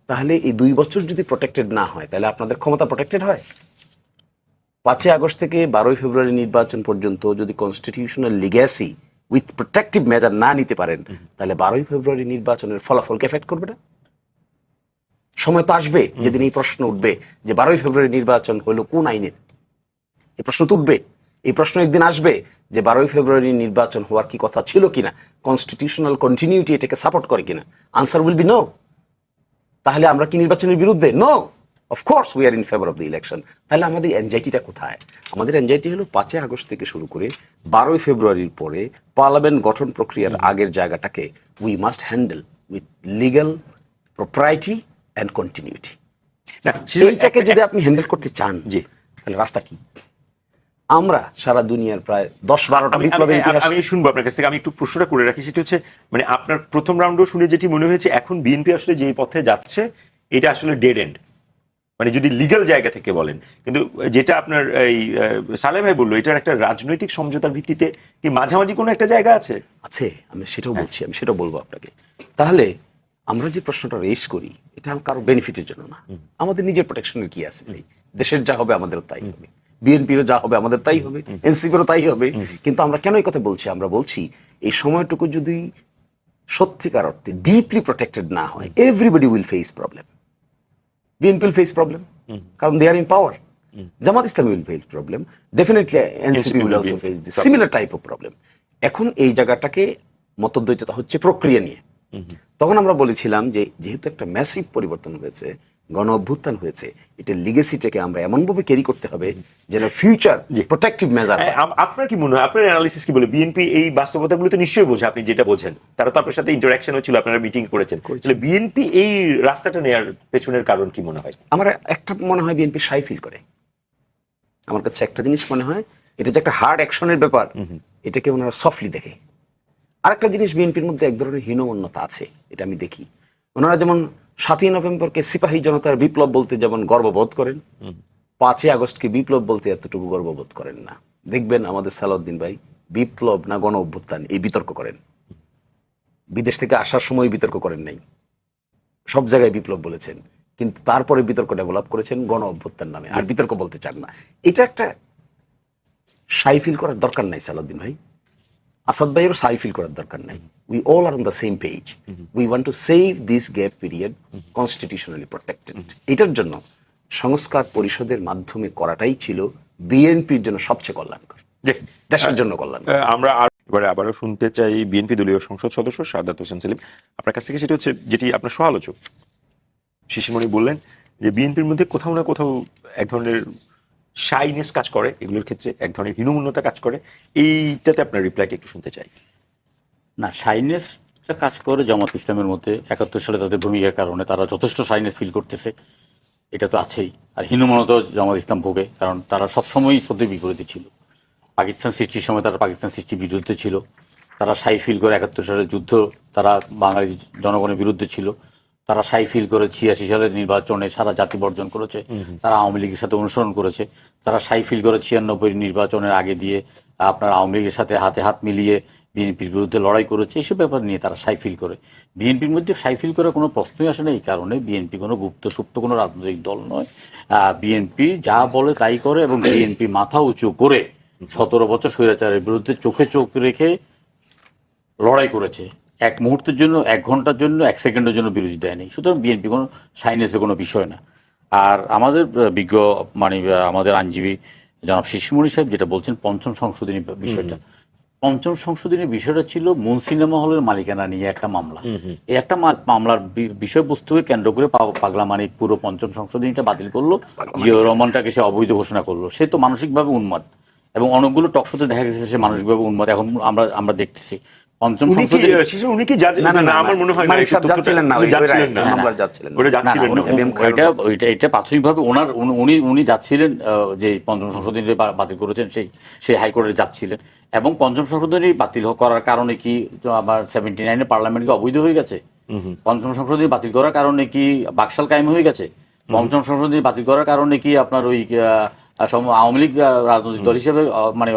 তাহলে এই 2 বছর যদি প্রোটেক্টেড না হয়, তাহলে আপনাদের ক্ষমতা প্রোটেক্টেড হয়? 5ই আগস্ট থেকে 12ই ফেব্রুয়ারি নির্বাচন পর্যন্ত যদি constitutional legacy with protective measure না নিতে পারেন, তাহলে 12ই ফেব্রুয়ারি নির্বাচনের ফলাফলকে এফেক্ট করবে না? সময় তো আসবে যেদিন এই প্রশ্ন উঠবে যে 12ই ফেব্রুয়ারি নির্বাচন হলো কোন আইনের। এই প্রশ্ন তো উঠবে। এই প্রশ্ন একদিন আসবে যে 12ই ফেব্রুয়ারি নির্বাচন হওয়ার কি কথা ছিল কিনা, কনস্টিটিউশনাল কন্টিনিউটি এটাকে সাপোর্ট করে কিনা। Answer will be no. তাহলে আমরা কি নির্বাচনের বিরুদ্ধে? No, of course we are in favour of the election. তাহলে আমাদের এনজাইটিটা কোথায়? আমাদের এনজাইটি হলো 5ই আগস্ট থেকে শুরু করে 12ই ফেব্রুয়ারির পরে পার্লামেন্ট গঠন প্রক্রিয়ার আগের জায়গাটাকে we must handle with legal propriety and continuity. এইটাকে যদি আপনি হ্যান্ডেল করতে চান, যে তাহলে রাস্তা কি? আমরা সারা দুনিয়ার প্রায় 10-12টা বিপ্লবের ইতিহাস। আমি শুনবো আপনার কাছ থেকে। আমি একটু প্রশ্নটা করে রাখি, সেটা হচ্ছে মানে আপনার প্রথম রাউন্ডও শুনে যেটি মনে হয়েছে, এখন বিএনপি আসলে যে পথে যাচ্ছে এটা আসলে ডেড এন্ড, মানে যদি লিগ্যাল জায়গা থেকে বলেন। কিন্তু যেটা আপনার এই সালেহ ভাই বললো, এটার একটা রাজনৈতিক সমঝোতার ভিত্তিতে কি মাঝামাঝি কোনো একটা জায়গা আছে? আছে, আমি সেটাও বলছি, আমি সেটাও বলবো আপনাকে। তাহলে আমরা যে প্রশ্নটা রেজ করি, এটা কারো বেনিফিটের জন্য না, আমাদের নিজের প্রোটেকশনের কি আছে ভাই? দেশের যা হবে আমাদেরও তাই হবে, বিএনপিরও যা হবে আমাদের তাই হবে, এনসিপিরও তাই হবে। কিন্তু আমরা কেন এই কথা বলছি? আমরা বলছি এই সময়টুকু যদি সত্যিকার অর্থে ডিপলি প্রোটেক্টেড না হয়, everybody will face problem. BNP will face problem, কারণ দে আর in power. Jamaat Islami will face problem, definitely NCP will also face this similar type of problem. এখন এই জায়গাটাকে মতদ্বৈততা হচ্ছে প্রক্রিয়া নিয়ে। তখন আমরা বলেছিলাম যে যেহেতু একটা ম্যাসিভ পরিবর্তন হয়েছে, গণ অভ্যুত্থান হয়েছে, এটা লিগেসিটাকে আমরা এমনভাবে ক্যারি করতে হবে যেন ফিউচার প্রোটেক্টিভ মেজার। আপনার কি মনে হয়, আপনার অ্যানালিসিস কি বলে? বিএনপি এই বাস্তবতাগুলো তো নিশ্চয়ই বোঝে, আপনি যেটা বোঝেন, তারা তো আপনার সাথে ইন্টারাকশন হচ্ছিল, আপনারা মিটিং করেছেন। তাহলে বিএনপি এই রাস্তাটা নেওয়ার পেছনের কারণ কি মনে হয়? আমার একটা মনে হয় বিএনপি শাই ফিল করে। আমার কাছে একটা জিনিস মনে হয়, এটা যে একটা হার্ড অ্যাকশনের ব্যাপার, এটাকে ওনারা সফটলি দেখে। আরেকটা জিনিস, বিএনপির মধ্যে এক ধরনের হীনমন্যতা আছে, এটা আমি দেখি। ওনারা যেমন 7ই নভেম্বরকে সিপাহী জনতার বিপ্লব বলতে যেমন গর্ববোধ করেন, 5ই আগস্টকে বিপ্লব বলতে এতটুকু গর্ববোধ করেন না। দেখবেন আমাদের সালাউদ্দিন ভাই বিপ্লব না গণ অভ্যুত্থান এই বিতর্ক করেন। বিদেশ থেকে আসার সময় বিতর্ক করেন নাই, সব জায়গায় বিপ্লব বলেছেন, কিন্তু তারপরে বিতর্ক ডেভেলপ করেছেন গণ অভ্যুত্থান নামে, আর বিতর্ক বলতে চান না। এটা একটা শাই ফিল করার দরকার নাই সালাউদ্দিন ভাই, আসাদ ভাইয়েরও শাই ফিল করার দরকার নাই। We all are on the same page, we want to save this gap period constitutionally protected. এটার জন্য সংস্কার পরিষদের মাধ্যমে করাটাই ছিল বিএনপির জন্য সবচেয়ে কল্যাণকর, দেশের জন্য কল্যাণকর। আমরা এবারে আবারও শুনতে চাই বিএনপি দলীয় সংসদ সদস্য সাদাত হোসেন সেলিম আপনার কাছ থেকে, সেটা হচ্ছে যেটি আপনার সহ-আলোচক শিশিরমণি বললেন যে বিএনপির মধ্যে কোথাও না কোথাও এক ধরনের শাইনেস কাজ করে, এগুলোর ক্ষেত্রে এক ধরনের হীনমন্যতা কাজ করে। এইটাতে আপনার রিপ্লাইটা একটু শুনতে চাই। না, শাইনেসটা কাজ করে জামাত ইসলামের মধ্যে 71 সালে তাদের ভূমিকার কারণে তারা যথেষ্ট শাইনেস ফিল করতেছে, এটা তো আছেই। আর হীনমন্যতা জামাত ইসলাম ভোগে, কারণ তারা সবসময়ই সত্যি বিপরীতে ছিল। পাকিস্তান সৃষ্টির সময় তারা পাকিস্তান সৃষ্টির বিরুদ্ধে ছিল, তারা শাই ফিল করে 71 সালের যুদ্ধ তারা বাঙালি জনগণের বিরুদ্ধে ছিল, তারা শাই ফিল করে 86 সালের নির্বাচনে সারা জাতি বর্জন করেছে, তারা আওয়ামী লীগের সাথে অনুসরণ করেছে, তারা শাই ফিল করে 96 নির্বাচনের আগে দিয়ে আপনার আওয়ামী লীগের সাথে হাতে হাত মিলিয়ে বিএনপির বিরুদ্ধে লড়াই করেছে। এইসব ব্যাপার নিয়ে তারা শাই ফিল করে। বিএনপির মধ্যে শাই ফিল করার কোনো প্রশ্নই আসে না। এই কারণে বিএনপি কোনো গুপ্ত সুপ্ত কোনো রাজনৈতিক দল নয়। বিএনপি যা বলে তাই করে, এবং বিএনপি মাথা উঁচু করে 17 বছর স্বৈরাচারের বিরুদ্ধে চোখে চোখ রেখে লড়াই করেছে। এক মুহূর্তের জন্য, 1 ঘন্টার জন্য, 1 সেকেন্ডের জন্য বিরোধী দেয়নি। সুতরাং বিএনপি কোনো শাইনেসের কোনো বিষয় না। আর আমাদের বিজ্ঞ মানে আমাদের আইনজীবী জনাব শিশিরমণি সাহেব যেটা বলছেন পঞ্চম সংশোধনী বিষয়টা, পঞ্চম সংশোধনীর বিষয়টা ছিল মূল সিনেমা হলের মালিকানা নিয়ে একটা মামলা। এই একটা মামলার বিষয়বস্তুকে কেন্দ্র করে পাগলা মানিক পুরো পঞ্চম সংশোধনীটা বাতিল করলো, জিয়াউর রহমানটাকে সে অবৈধ ঘোষণা করলো। সে তো মানসিকভাবে উন্মাদ, এবং অনেকগুলো টকশোতে দেখা গেছে সে মানসিকভাবে উন্মাদ। এখন আমরা দেখতেছি পঞ্চম সংশোধনী উনি কি আমার মনে হয় এটা প্রাথমিকভাবে উনি যাচ্ছিলেন, যে পঞ্চম সংশোধনী বাতিল করেছেন সেই হাইকোর্টে যাচ্ছিলেন। এবং পঞ্চম সংশোধনী বাতিল করার কারণে কি আবার 79 পার্লামেন্ট কি অবৈধ হয়ে গেছে? পঞ্চম সংশোধনী বাতিল করার কারণে কি বাকশাল কায়েম হয়ে গেছে? পঞ্চম সংশোধনী বাতিল করার কারণে কি আপনার ওই আওয়ামী লীগ রাজনৈতিক দল হিসেবে মানে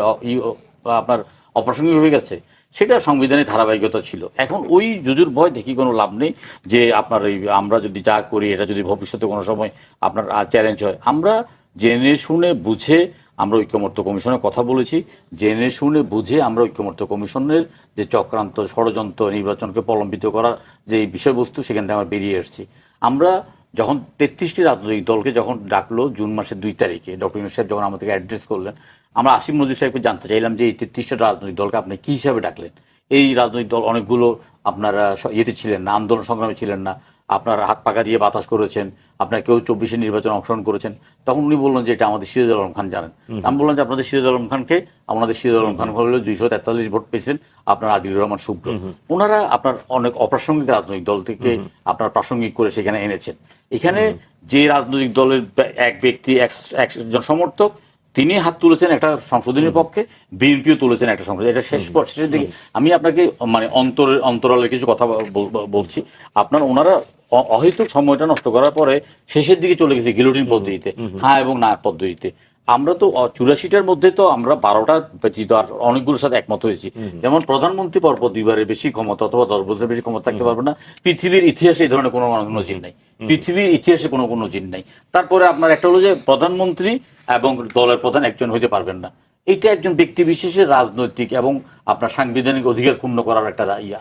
আপনার অপ্রাসঙ্গিক হয়ে গেছে? সেটা সংবিধানের ধারাবাহিকতা ছিল। এখন ওই জুজুর ভয় দেখি কোনো লাভ নেই, যে আপনার এই আমরা যদি যা করি এটা যদি ভবিষ্যতে কোনো সময় আপনার চ্যালেঞ্জ হয়। আমরা জেনে শুনে বুঝে আমরা ঐক্যমত্য কমিশনের কথা বলেছি, জেনে শুনে বুঝে আমরা ঐক্যমত্য কমিশনের যে চক্রান্ত ষড়যন্ত্র নির্বাচনকে প্রলম্বিত করার যে বিষয়বস্তু, সেখান থেকে আমরা বেরিয়ে এসেছি। আমরা যখন 33টি রাজনৈতিক দলকে যখন ডাকলো জুন মাসের 2 তারিখে, ডক্টর ইউনূস সাহেব যখন আমাদেরকে অ্যাড্রেস করলেন, আমরা আসিফ নজরুল সাহেবকে জানতে চাইলাম যে এই 33টা রাজনৈতিক দলকে আপনি কী হিসাবে ডাকলেন? এই রাজনৈতিক দল অনেকগুলো আপনারা ইয়েতে ছিলেন না, আন্দোলন সংগ্রামে ছিলেন না, আপনারা হাত পাকা দিয়ে বাতাস করেছেন, আপনারা কেউ 24 নির্বাচনে অংশগ্রহণ করেছেন। তখন উনি বললেন যে এটা আমাদের সিরাজ আলম খান জানেন। আমি বললাম যে আপনাদের সিরাজ আলম খানকে, আমাদের সিরাজ আলম খান হলো 243 ভোট পেয়েছেন, আপনার আদিলুর রহমান শুভ্র। ওনারা আপনার অনেক অপ্রাসঙ্গিক রাজনৈতিক দল থেকে আপনার প্রাসঙ্গিক করে সেখানে এনেছেন। এখানে যে রাজনৈতিক দলের এক ব্যক্তি, একজন সমর্থক, তিনি হাত তুলেছেন একটা সংশোধনীর পক্ষে, বিএনপিও তুলেছেন একটা সংশোধনী। এটা শেষের দিকে আমি আপনাকে মানে অন্তরালের কিছু কথা বলছি। ওনারা অহেতুক সময়টা নষ্ট করার পরে শেষের দিকে চলে গেছি গিলোটিন পদ্ধতিতে, হ্যাঁ এবং না পদ্ধতিতে। আমরা তো 84টার মধ্যে তো আমরা 12টা ব্যতীত আর অনেকগুলোর সাথে একমত হয়েছি। যেমন প্রধানমন্ত্রী পরপর 2বারের বেশি ক্ষমতা অথবা 10 বছরের বেশি ক্ষমতা থাকতে পারবে না, পৃথিবীর ইতিহাসে এই ধরনের কোনো নজির নাই, পৃথিবীর ইতিহাসে কোনো নজির নাই। তারপরে আপনার একটা হলো যে প্রধানমন্ত্রী এবং দলের প্রধান একজন হইতে পারবেন না, এইটা একজন ব্যক্তি বিশেষের রাজনৈতিক এবং আপনার সাংবিধানিক অধিকার ক্ষুণ্ণ করার একটা ইয়ে।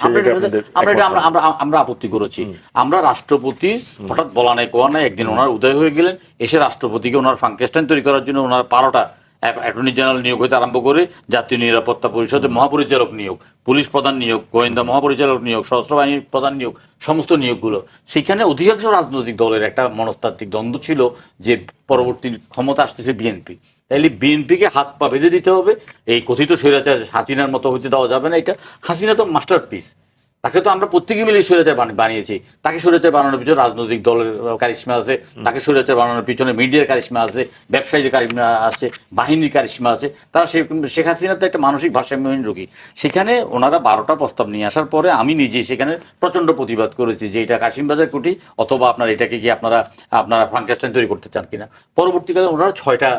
আমরা আপত্তি করেছি। আমরা রাষ্ট্রপতি হঠাৎ বলা নাই কোয়া নাই, একদিন ওনার উদয় হয়ে গেলেন, এসে রাষ্ট্রপতিকে ওনার ফাঙ্কেস্টাইন তৈরি করার জন্য ওনার 12টা অ্যাটর্নি জেনারেল নিয়োগ হইতে আরম্ভ করে জাতীয় নিরাপত্তা পরিষদের মহাপরিচালক নিয়োগ, পুলিশ প্রধান নিয়োগ, গোয়েন্দা মহাপরিচালক নিয়োগ, সশস্ত্র বাহিনীর প্রধান নিয়োগ, সমস্ত নিয়োগগুলো, সেখানে অধিকাংশ রাজনৈতিক দলের একটা মনস্তাত্ত্বিক দ্বন্দ্ব ছিল যে পরবর্তী ক্ষমতা আসতেছে বিএনপি, তাইলে বিএনপিকে হাত পা বেঁধে দিতে হবে, এই কথিত স্বৈরাচার হাসিনার মতো হইতে দেওয়া যাবে না। এটা হাসিনা তো মাস্টারপিস, তাকে তো আমরা প্রত্যেকে মিলে স্বৈরাচার বানিয়েছি। তাকে স্বৈরাচার বানানোর পিছনে রাজনৈতিক দলের কারিশমা আছে, তাকে স্বৈরাচার বানানোর পিছনে মিডিয়ার কারিশমা আছে, ব্যবসায়ীদের কারিশমা আছে, বাহিনীর কারিশমা আছে। তারা শেখ হাসিনা তো একটা মানসিক ভারসাম্যহীন রোগী। সেখানে ওনারা 12টা প্রস্তাব নিয়ে আসার পরে আমি নিজে সেখানে প্রচন্ড প্রতিবাদ করেছি যে এটা কাশিমবাজার কুঠি অথবা আপনার এটাকে কি আপনারা ফ্রাঙ্কেস্টাইন তৈরি করতে চান কিনা। পরবর্তীকালে ওনারা 6টা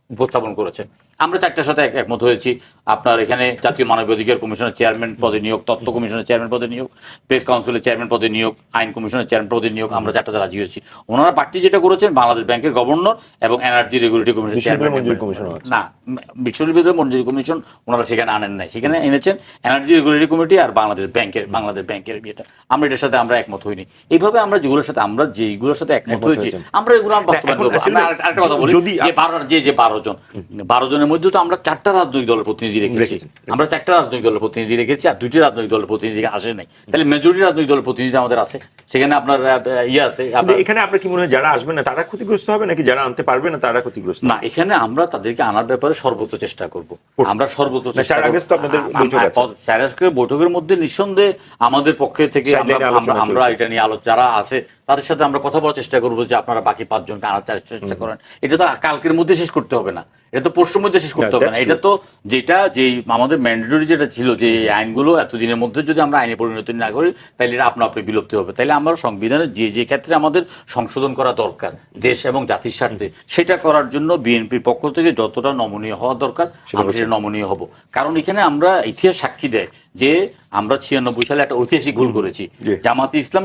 উপস্থাপন করেছেন, আমরা 4টার সাথে একমত হয়েছি। আপনার এখানে জাতীয় মানবাধিকার কমিশনের চেয়ারম্যান পদে নিয়োগ, তথ্য কমিশনের চেয়ারম্যান পদে নিয়োগ, প্রেস কাউন্সিলের চেয়ারম্যান পদে নিয়োগ, আইন কমিশনের চেয়ারম্যান পদে নিয়োগ, আমরা 4টাতে রাজি হয়েছি। ওনারা পার্টি যেটা করেছেন বাংলাদেশ ব্যাংকের গভর্নর এবং এনার্জি রেগুলেটরি কমিশনের চেয়ারম্যান না, বিশ্ববিদ্যালয় মঞ্জুরি কমিশন ওনারা সেখানে আনেন নাই, সেখানে এনেছেন এনার্জি রেগুলেটরি কমিটি আর বাংলাদেশ ব্যাংকের বিয়েটা। আমরা এটার সাথে আমরা একমত হইনি। এইভাবে আমরা যেগুলোর সাথে একমত হয়েছি আমরা এগুলো বাস্তবায়ন করবো। আরেকটা কথা বলি, যে 12 জনের মধ্যে তো আমরা 4টা রাজনৈতিক দলের প্রতিনিধি রেখেছি, আমরা 4টা রাজনৈতিক দলের প্রতিনিধি রেখেছি আর 2টি রাজনৈতিক দলের প্রতিনিধি আসে নাই। তাহলে মেজরিটি রাজনৈতিক দলের প্রতিনিধি আমাদের আছে, সেখানে আপনার আছে। এখানে আপনার কি মনে হয় যারা আসবে না তারা ক্ষতিগ্রস্ত হবে নাকি যারা আনতে পারবে না তারা ক্ষতিগ্রস্ত? না, এখানে আমরা তাদেরকে আনার ব্যাপারে সর্বোচ্চ চেষ্টা করব। আমরা সর্বোচ্চ চেষ্টা করব। 4 আগস্ট আপনাদের বৈঠকের মধ্যে নিঃসন্দেহে আমাদের পক্ষে থেকে আমরা এটা নিয়ে যারা আছে তাদের সাথে আমরা কথা বলার চেষ্টা করবো যে আপনারা বাকি 5 জনকে আনার চেষ্টা করেন। এটা তো কালকের মধ্যে শেষ করতে হবে না, এটা তো পরশুর মধ্যে শেষ করতে হবে না। এটা তো যে আমাদের ম্যান্ডেটরি যেটা ছিল যে আইনগুলো এতদিনের মধ্যে যদি আমরা আইনে পরিণত না করি তাহলে এটা আপনা আপনি বিলুপ্তি হবে। তাইলে আমরা সংবিধানের যে ক্ষেত্রে আমাদের সংশোধন করা দরকার দেশ এবং জাতির স্বার্থে, সেটা করার জন্য বিএনপির পক্ষ থেকে যতটা নমনীয় হওয়া দরকার আমরা সেটা নমনীয় হব। কারণ এখানে আমরা ইতিহাস সাক্ষী দেয় যে আমরা 96 সালে একটা ঐতিহাসিক ভুল করেছি। জামাতে ইসলাম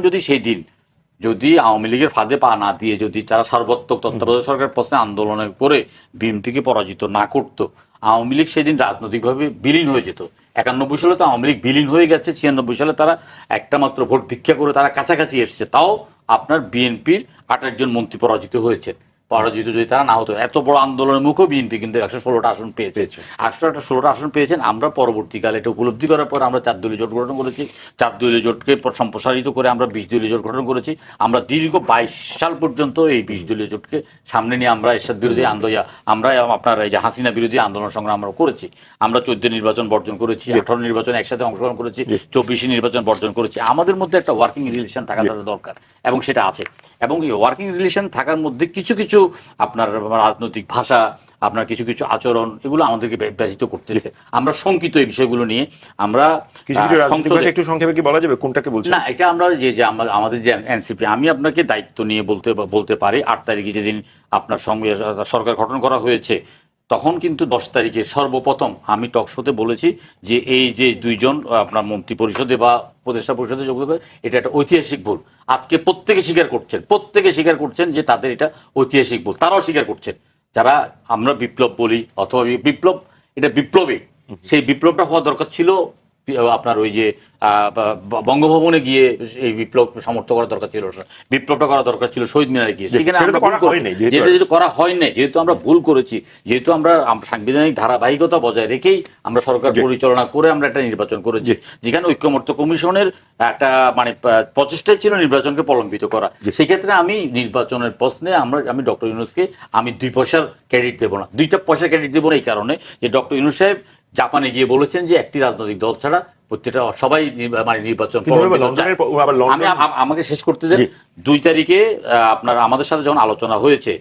যদি আওয়ামী লীগের ফাঁদে পা না দিয়ে যদি তারা সার্বত্রিক তত্ত্বাবধায়ক সরকার প্রশ্নে আন্দোলন করে বিএনপিকে পরাজিত না করতো, আওয়ামী লীগ সেদিন রাজনৈতিকভাবে বিলীন হয়ে যেত। 91 সালে তো আওয়ামী লীগ বিলীন হয়ে গেছে, 96 সালে তারা একটা মাত্র ভোট ভিক্ষা করে তারা কাছাকাছি এসেছে। তাও আপনার বিএনপির 28 জন মন্ত্রী পরাজিত হয়েছে। পরাজিত যদি তারা না হতো, এত বড় আন্দোলনের মুখেও বিএনপি কিন্তু 116টা আসন পেয়েছে। 116টা আসন পেয়েছেন। আমরা পরবর্তীকালে এটা উপলব্ধি করার পর আমরা 4 দলীয় জোট গঠন করেছি। 4 দলীয় জোটকে সম্প্রসারিত করে আমরা 20 দলীয় জোট গঠন করেছি। আমরা দীর্ঘ 22 সাল পর্যন্ত এই 20 দলীয় জোটকে সামনে নিয়ে আমরা এরশাদ বিরোধী আন্দোলন, আমরা আপনার এই যে হাসিনা বিরোধী আন্দোলন সংগ্রাম আমরা করেছি। আমরা 14 নির্বাচন বর্জন করেছি, 18 নির্বাচন একসাথে অংশগ্রহণ করেছি, 24 নির্বাচন বর্জন করেছি। আমাদের মধ্যে একটা ওয়ার্কিং রিলেশন থাকাটা দরকার এবং সেটা আছে। এবং এই ওয়ার্কিং রিলেশন থাকার মধ্যে কিছু কিছু আপনার রাজনৈতিক ভাষা, আপনার কিছু কিছু আচরণ, এগুলো আমাদেরকে ব্যথিত করতেছে। আমরা শঙ্কিত এই বিষয়গুলো নিয়ে। আমরা একটু সংক্ষেপে কি বলা যাবে কোনটাকে বলছেন? না, এটা আমরা যে আমাদের যে এনসিপি, আমি আপনাকে দায়িত্ব নিয়ে বলতে পারি 8 তারিখে যেদিন আপনার সঙ্গে সরকার গঠন করা হয়েছে তখন কিন্তু 10 তারিখে সর্বপ্রথম আমি টক শোতে বলেছি যে এই যে 2 জন আপনার মন্ত্রী পরিষদে বা উপদেষ্টা পরিষদে যোগ দেবে, এটা একটা ঐতিহাসিক ভুল। আজকে প্রত্যেকে স্বীকার করছেন যে তাদের এটা ঐতিহাসিক ভুল। তারাও স্বীকার করছেন, যারা আমরা বিপ্লব বলি অথবা বিপ্লব, এটা বিপ্লবী, সেই বিপ্লবটা হওয়া দরকার ছিল আপনার ওই যে বঙ্গভবনে গিয়ে এই বিপ্লব সমর্থন করা দরকার ছিল, বিপ্লবটা করা দরকার ছিল শহীদ মিনারে গিয়ে। সেখানে যেটা করা হয় নাই, যেহেতু আমরা ভুল করেছি, যেহেতু আমরা সাংবিধানিক ধারাবাহিকতা বজায় রেখেই আমরা সরকার পরিচালনা করে আমরা একটা নির্বাচন করেছি, যেখানে ঐক্যমত্য কমিশনের একটা মানে প্রচেষ্টাই ছিল নির্বাচনকে প্রলম্বিত করা। সেক্ষেত্রে আমি নির্বাচনের প্রশ্নে আমি ডক্টর ইউনূসকে আমি 2 পয়সার ক্রেডিট দেবো না, 2টা পয়সার ক্রেডিট দেবো না এই কারণে যে ডক্টর ইউনূস সাহেব জাপানে গিয়ে বলেছেন যে একটি রাজনৈতিক দল ছাড়া প্রত্যেকটা সবাই মানে নির্বাচন। আমাকে শেষ করতে দেন। 2 তারিখে আপনার আমাদের সাথে যখন আলোচনা হয়েছে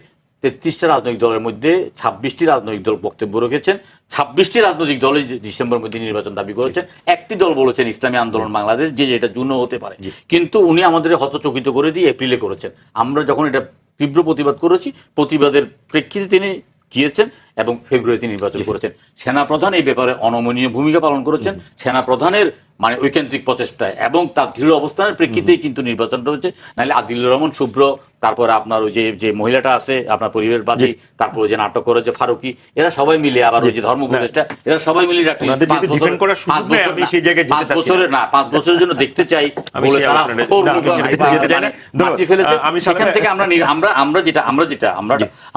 33টা রাজনৈতিক দলের মধ্যে 26টি রাজনৈতিক দল বক্তব্য রেখেছেন, 26টি রাজনৈতিক দলই ডিসেম্বরের মধ্যে নির্বাচন দাবি করেছেন। একটি দল বলেছেন ইসলামী আন্দোলন বাংলাদেশ, যে এটা জুনও হতে পারে, কিন্তু উনি আমাদের হতচকিত করে দিয়ে এপ্রিলে করেছেন। আমরা যখন এটা তীব্র প্রতিবাদ করেছি, প্রতিবাদের প্রেক্ষিতে তিনি গিয়েছেন এবং ফেব্রুয়ারিতে নির্বাচন করেছেন। সেনাপ্রধান এই ব্যাপারে অনমনীয় ভূমিকা পালন করেছেন। সেনাপ্রধানের মানে ঐকান্তিক প্রচেষ্টায় এবং তার দৃঢ় অবস্থানের প্রেক্ষিতেই কিন্তু নির্বাচনটা হচ্ছে। নাহলে আদিলুর রহমান শুভ্র, তারপরে আপনার ওই যে মহিলাটা আছে আপনার পরিবেশবাদী, তারপরে যে নাটক করে যে ফারুকি, এরা সবাই মিলে, আবার ওই যে ধর্ম উপদেষ্টা, এরা সবাই মিলে 5 বছরের জন্য দেখতে চাই বলে তারা ফেলেছে। সেখান থেকে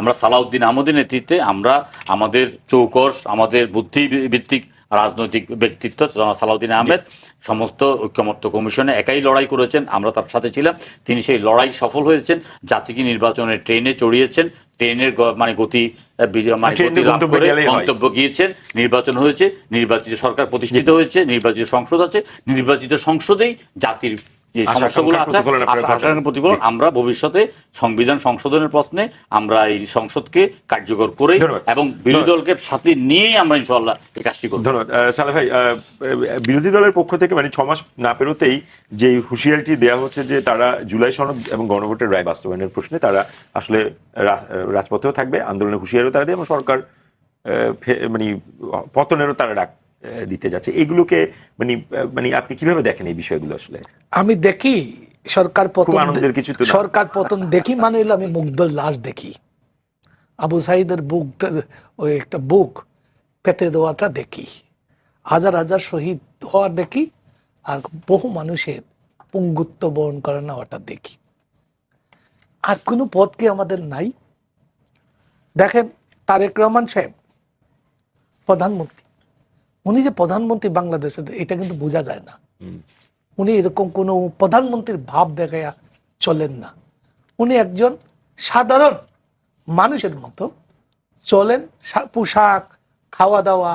আমরা সালাউদ্দিন আহমদের নেতৃত্বে আমরা আমাদের চৌকস, আমাদের বুদ্ধিভিত্তিক রাজনৈতিক ব্যক্তিত্ব সালাউদ্দিন আহমেদ সমস্ত ঐক্যমত্য কমিশনে একাই লড়াই করেছেন, আমরা তার সাথে ছিলাম। তিনি সেই লড়াই সফল হয়েছেন, জাতিকে নির্বাচনের ট্রেনে চড়িয়েছেন, ট্রেনের মানে গতি লাভ করে গন্তব্য গিয়েছেন, নির্বাচন হয়েছে, নির্বাচিত সরকার প্রতিষ্ঠিত হয়েছে, নির্বাচিত সংসদ আছে, নির্বাচিত সংসদেই জাতির যে সমস্যাগুলো আছে আশার প্রতিফলন। আমরা ভবিষ্যতে সংবিধান সংশোধনের প্রশ্নে আমরা এই সংসদকে কার্যকর করে এবং বিরোধী দলকে সাথে নিয়েই আমরা ইনশাআল্লাহ এই কাজটি করব। ধন্যবাদ সালেহ ভাই। বিরোধী দলের পক্ষ থেকে মানে 6 মাস না পেরোতেই যে হুঁশিয়ারিটি দেওয়া হচ্ছে যে তারা জুলাই সনদ এবং গণভোটের রায় বাস্তবায়নের প্রশ্নে তারা আসলে রাজপথেও থাকবে, আন্দোলনের হুঁশিয়ারিও তারা দেয় এবং সরকার মানে পতনেরও তারা ডাক দিতে যাচ্ছে। এগুলোকে মানে আপনি কিভাবে দেখেন এই বিষয়গুলো? আসলে আমি দেখি সরকার পতন দেখি মানে হলো আমি মুগ্ধ লাশ দেখি, আবু সাইদের বুকটা, ওই একটা বুক পেতে দেওয়াটা দেখি, হাজার হাজার শহীদ হওয়া দেখি, আর বহু মানুষের পঙ্গুত্ব বরণ করে নেওয়াটা দেখি। আর কোনো পথ কি আমাদের নাই? দেখেন তারেক রহমান সাহেব প্রধানমন্ত্রী, উনি যে প্রধানমন্ত্রী বাংলাদেশের, এটা কিন্তু বোঝা যায় না। উনি এরকম কোনো প্রধানমন্ত্রীর ভাব দেখাইয়া চলেন না। উনি একজন সাধারণ মানুষের মতো চলেন, পোশাক, খাওয়া দাওয়া,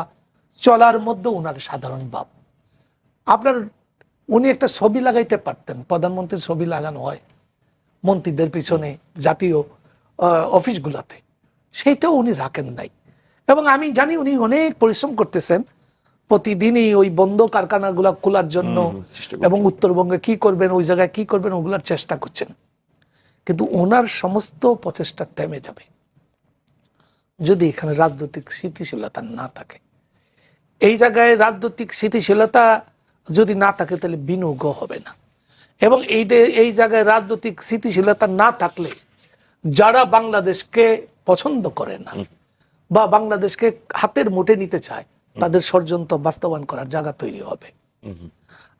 চলার মধ্যে ওনার সাধারণ ভাব। আপনার উনি একটা ছবি লাগাইতে পারতেন, প্রধানমন্ত্রীর ছবি লাগানো হয় মন্ত্রীদের পিছনে জাতীয় অফিসগুলোতে, সেইটাও উনি রাখেন নাই। এবং আমি জানি উনি অনেক পরিশ্রম করতেছেন প্রতিদিনই ওই বন্ধ কারখানাগুলো খোলার জন্য, এবং উত্তরবঙ্গে কি করবেন, ওই জায়গায় কি করবেন, ওগুলার চেষ্টা করছেন। কিন্তু ওনার সমস্ত প্রচেষ্টা থেমে যাবে যদি এখানে রাজনৈতিক স্থিতিশীলতা না থাকে। এই জায়গায় রাজনৈতিক স্থিতিশীলতা যদি না থাকে তাহলে বিনিয়োগ হবে না। এবং এই জায়গায় রাজনৈতিক স্থিতিশীলতা না থাকলে যারা বাংলাদেশকে পছন্দ করে না বা বাংলাদেশকে হাতের মুঠে নিতে চায়, তাদের ষড়যন্ত্র বাস্তবায়ন করার জায়গা তৈরি হবে।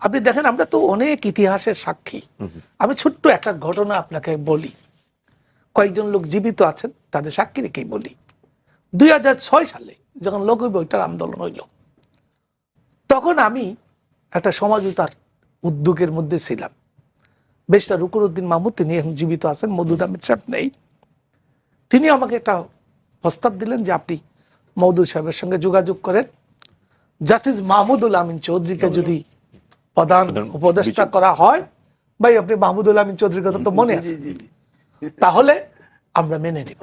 আপনি দেখেন আমরা তো অনেক ইতিহাসের সাক্ষী। আমি ছোট্ট একটা ঘটনা আপনাকে বলি, কয়েকজন লোক জীবিত আছেন তাদের সাক্ষী রেখেই বলি। 2006 সালে যখন লোকই বইটার আন্দোলন হইল, তখন আমি একটা সমঝোতার উদ্যোগের মধ্যে ছিলাম। বেশটা রুকুরউদ্দিন মাহমুদ, তিনি এখন জীবিত আছেন, মওদুদ আহমেদ সাহেব নেই। তিনি আমাকে একটা প্রস্তাব দিলেন যে আপনি মওদুদ সাহেবের সঙ্গে যোগাযোগ করেন, জাস্টিস মাহমুদুল আমিন চৌধুরীকে যদি প্রধান উপদেষ্টা করা হয়, ভাই আপনি মাহমুদুল আমিন চৌধুরীর কথা তো মনে আছে, তাহলে আমরা মেনে নিব।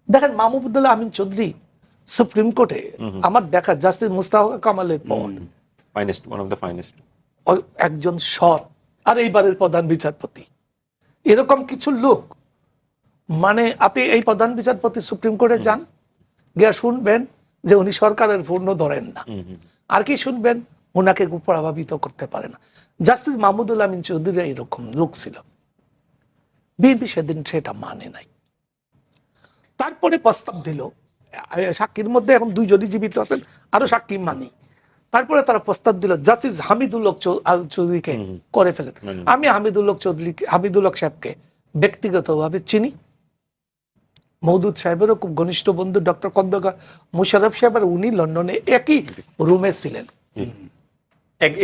দেখেন মাহমুদুল আমিন চৌধুরী সুপ্রিম কোর্টে আমার দেখা জাস্টিস মুস্তাফা কামালের পর একজন সৎ, আর এইবারের প্রধান বিচারপতি। এরকম কিছু লোক, মানে আপনি এই প্রধান বিচারপতি সুপ্রিম কোর্টে যান, গিয়া শুনবেন যে উনি সরকারের পূর্ণ ধরেন না, আর কি শুনবেন ওনাকে প্রভাবিত করতে পারে না। জাস্টিস মাহমুদুল আমিন চৌধুরী এরকম লোক ছিল। বিএনপি সেদিন সেটা মানে নাই। তারপরে প্রস্তাব দিল, সাক্ষীর মধ্যে এখন 2 জনই জীবিত আছেন, আরো সাক্ষী মানি। তারপরে তারা প্রস্তাব দিল জাস্টিস হামিদুল হক চৌধুরীকে করে ফেলেন। আমি হামিদুল হক সাহেবকে ব্যক্তিগতভাবে চিনি, মওদুদ সাহেবেরও খুব ঘনিষ্ঠ বন্ধু ডক্টর খন্দকার মুশাররফ সাহেব, আর উনি লন্ডনে একই রুমে ছিলেন।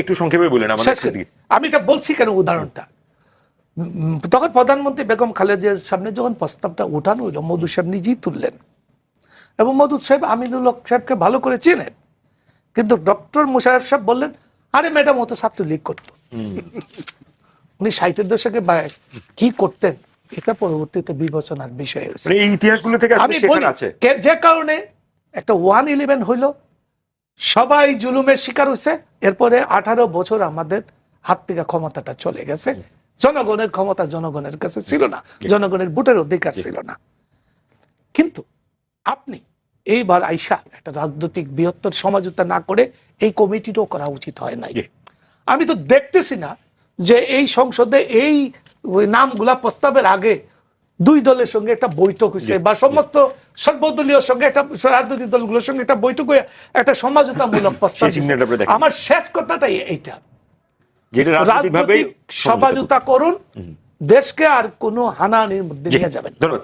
একটু সংক্ষেপে বলেন। আমি এটা বলছি কেন উদাহরণটা, তখন প্রধানমন্ত্রী বেগম খালেদার সামনে যখন প্রস্তাবটা উঠানো হইল, মওদুদ সাহেব নিজেই তুললেন, এবং মওদুদ সাহেব হামিদুল হক সাহেবকে ভালো করে চেনেন। কিন্তু ডক্টর মুশাররফ সাহেব বললেন, আরে ম্যাডাম ও তো ছাত্রলীগ করত, উনি 60-এর দশকে কি করতেন এটা পরবর্তীতে বিবেচনার বিষয় হয়েছে। মানে এই ইতিহাসগুলো থেকে আসলে আমি শেখার বলি আছে। যে কারণে একটা 1/11 হইলো, সবাই জুলুমের শিকার হয়েছে, এরপরে 18 বছর আমাদের হাত থেকে ক্ষমতাটা চলে গেছে। জনগণের ক্ষমতা জনগণের কাছে ছিল না, জনগণের ভোটের অধিকার ছিল না। কিন্তু আপনি এইবার আইসা একটা রাজনৈতিক বৃহত্তর সমঝোতা না করে এই কমিটিটাও করা উচিত হয় নাই। আমি তো দেখতেছি না যে এই সংসদে এই নামগুলা প্রস্তাবের আগে দুই দলের সঙ্গে একটা বৈঠক হয়েছে, বা সমস্ত সর্বদলীয় সঙ্গে একটা রাজনৈতিক দলগুলোর সঙ্গে একটা বৈঠক হয়ে একটা সমঝোতামূলক প্রস্তাব দিয়েছে। আমার শেষ কথাটাই এইটা, রাজনৈতিক সমঝোতা করুন, দেশকে আর কোনো হানাহানির মধ্যে নিয়ে যাবেন। ধন্যবাদ।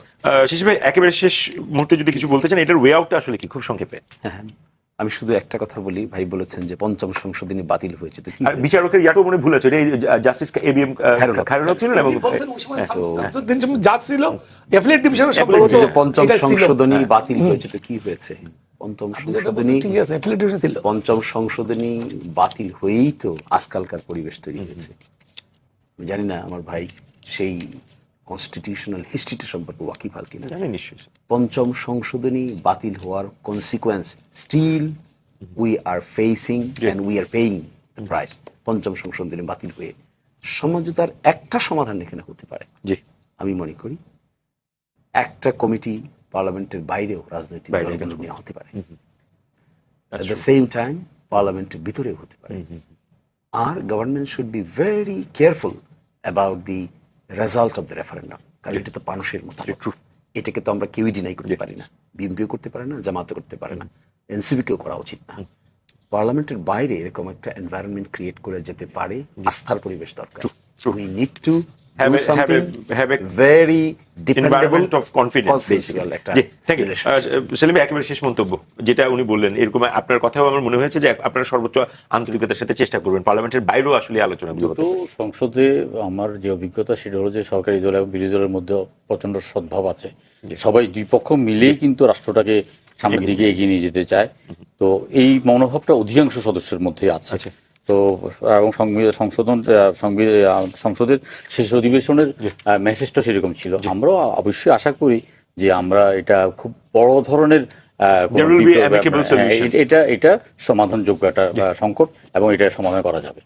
শেষ ভাই, একেবারে শেষ মুহূর্তে যদি কিছু বলতে চান, এটার ওয়ে আউটটা আসলে কি, খুব সংক্ষেপে? হ্যাঁ, আমি শুধু একটা কথা বলি। ভাই বলেছেন যে পঞ্চম সংশোধনী বাতিল হয়েছে, তো কি বিচারকের ইয়াটাও মনে ভুল আছে, জাস্টিস এবিএম খায়রুল হক ছিলেন এবং যা ছিল অ্যাফিলিয়েট ডিভিশনের সব পঞ্চম সংশোধনী বাতিল হয়েছে, তো কি হয়েছে? পঞ্চম সংশোধনী বাতিল হয়েই তো আজকালকার পরিবেশ তৈরি হয়েছে। আমি জানি না আমার ভাই সেই কনস্টিটিউশনাল হিস্ট্রিটা সম্পর্কে ওয়াকিবহাল কিনা। পঞ্চম সংশোধনী বাতিল হওয়ার consequence still we are facing and we are paying the price. পঞ্চম সংশোধনী বাতিল হয়ে সমঝোতার একটা সমাধান এখানে হতে পারে। আমি মনে করি একটা কমিটি পার্লামেন্টের বাইরেও রাজনৈতিক দলগুলো নিয়ে হতে পারে, এট দ্য সেম টাইম পার্লামেন্টের ভিতরেও হতে পারে। আর government should be very careful about the result of the referendum, কারণ এটা তো মানুষের মতো। এটাকে তো আমরা কেউই ডিনাই করতে পারি না, বিএনপিও করতে পারে না, জামাতও করতে পারে না, এনসিপিকেও করা উচিত না। পার্লামেন্টের বাইরে এরকম একটা এনভায়রনমেন্ট ক্রিয়েট করে যেতে পারে, আস্থার পরিবেশ দরকার। We need to have a very environment of confidence, basically. Selim ভাই, একেবারে শেষ মন্তব্য যেটা উনি বললেন, এরকম আপনার কথাও আমার মনে হয়েছে যে আপনারা সর্বোচ্চ আন্তরিকতার সাথে চেষ্টা করবেন পার্লামেন্টের বাইরেও আসলে আলোচনাগুলো। তো সংসদে আমার যে অভিজ্ঞতা সেটা হলো যে সরকারি দল এবং বিরোধী দলের মধ্যে প্রচন্ড সদ্ভাব আছে, সবাই দুই পক্ষ মিলেই কিন্তু রাষ্ট্রটাকে সামনের দিকে এগিয়ে নিয়ে যেতে চায়। তো এই মনোভাবটা অধিকাংশ সদস্যের মধ্যে আছে। তো এবং সংসদের শেষ অধিবেশনের মেসেজটা সেরকম ছিল। আমরা অবশ্যই আশা করি যে আমরা এটা খুব বড় ধরনের এটা সমাধানযোগ্য একটা সংকট এবং এটা সমাধান করা যাবে।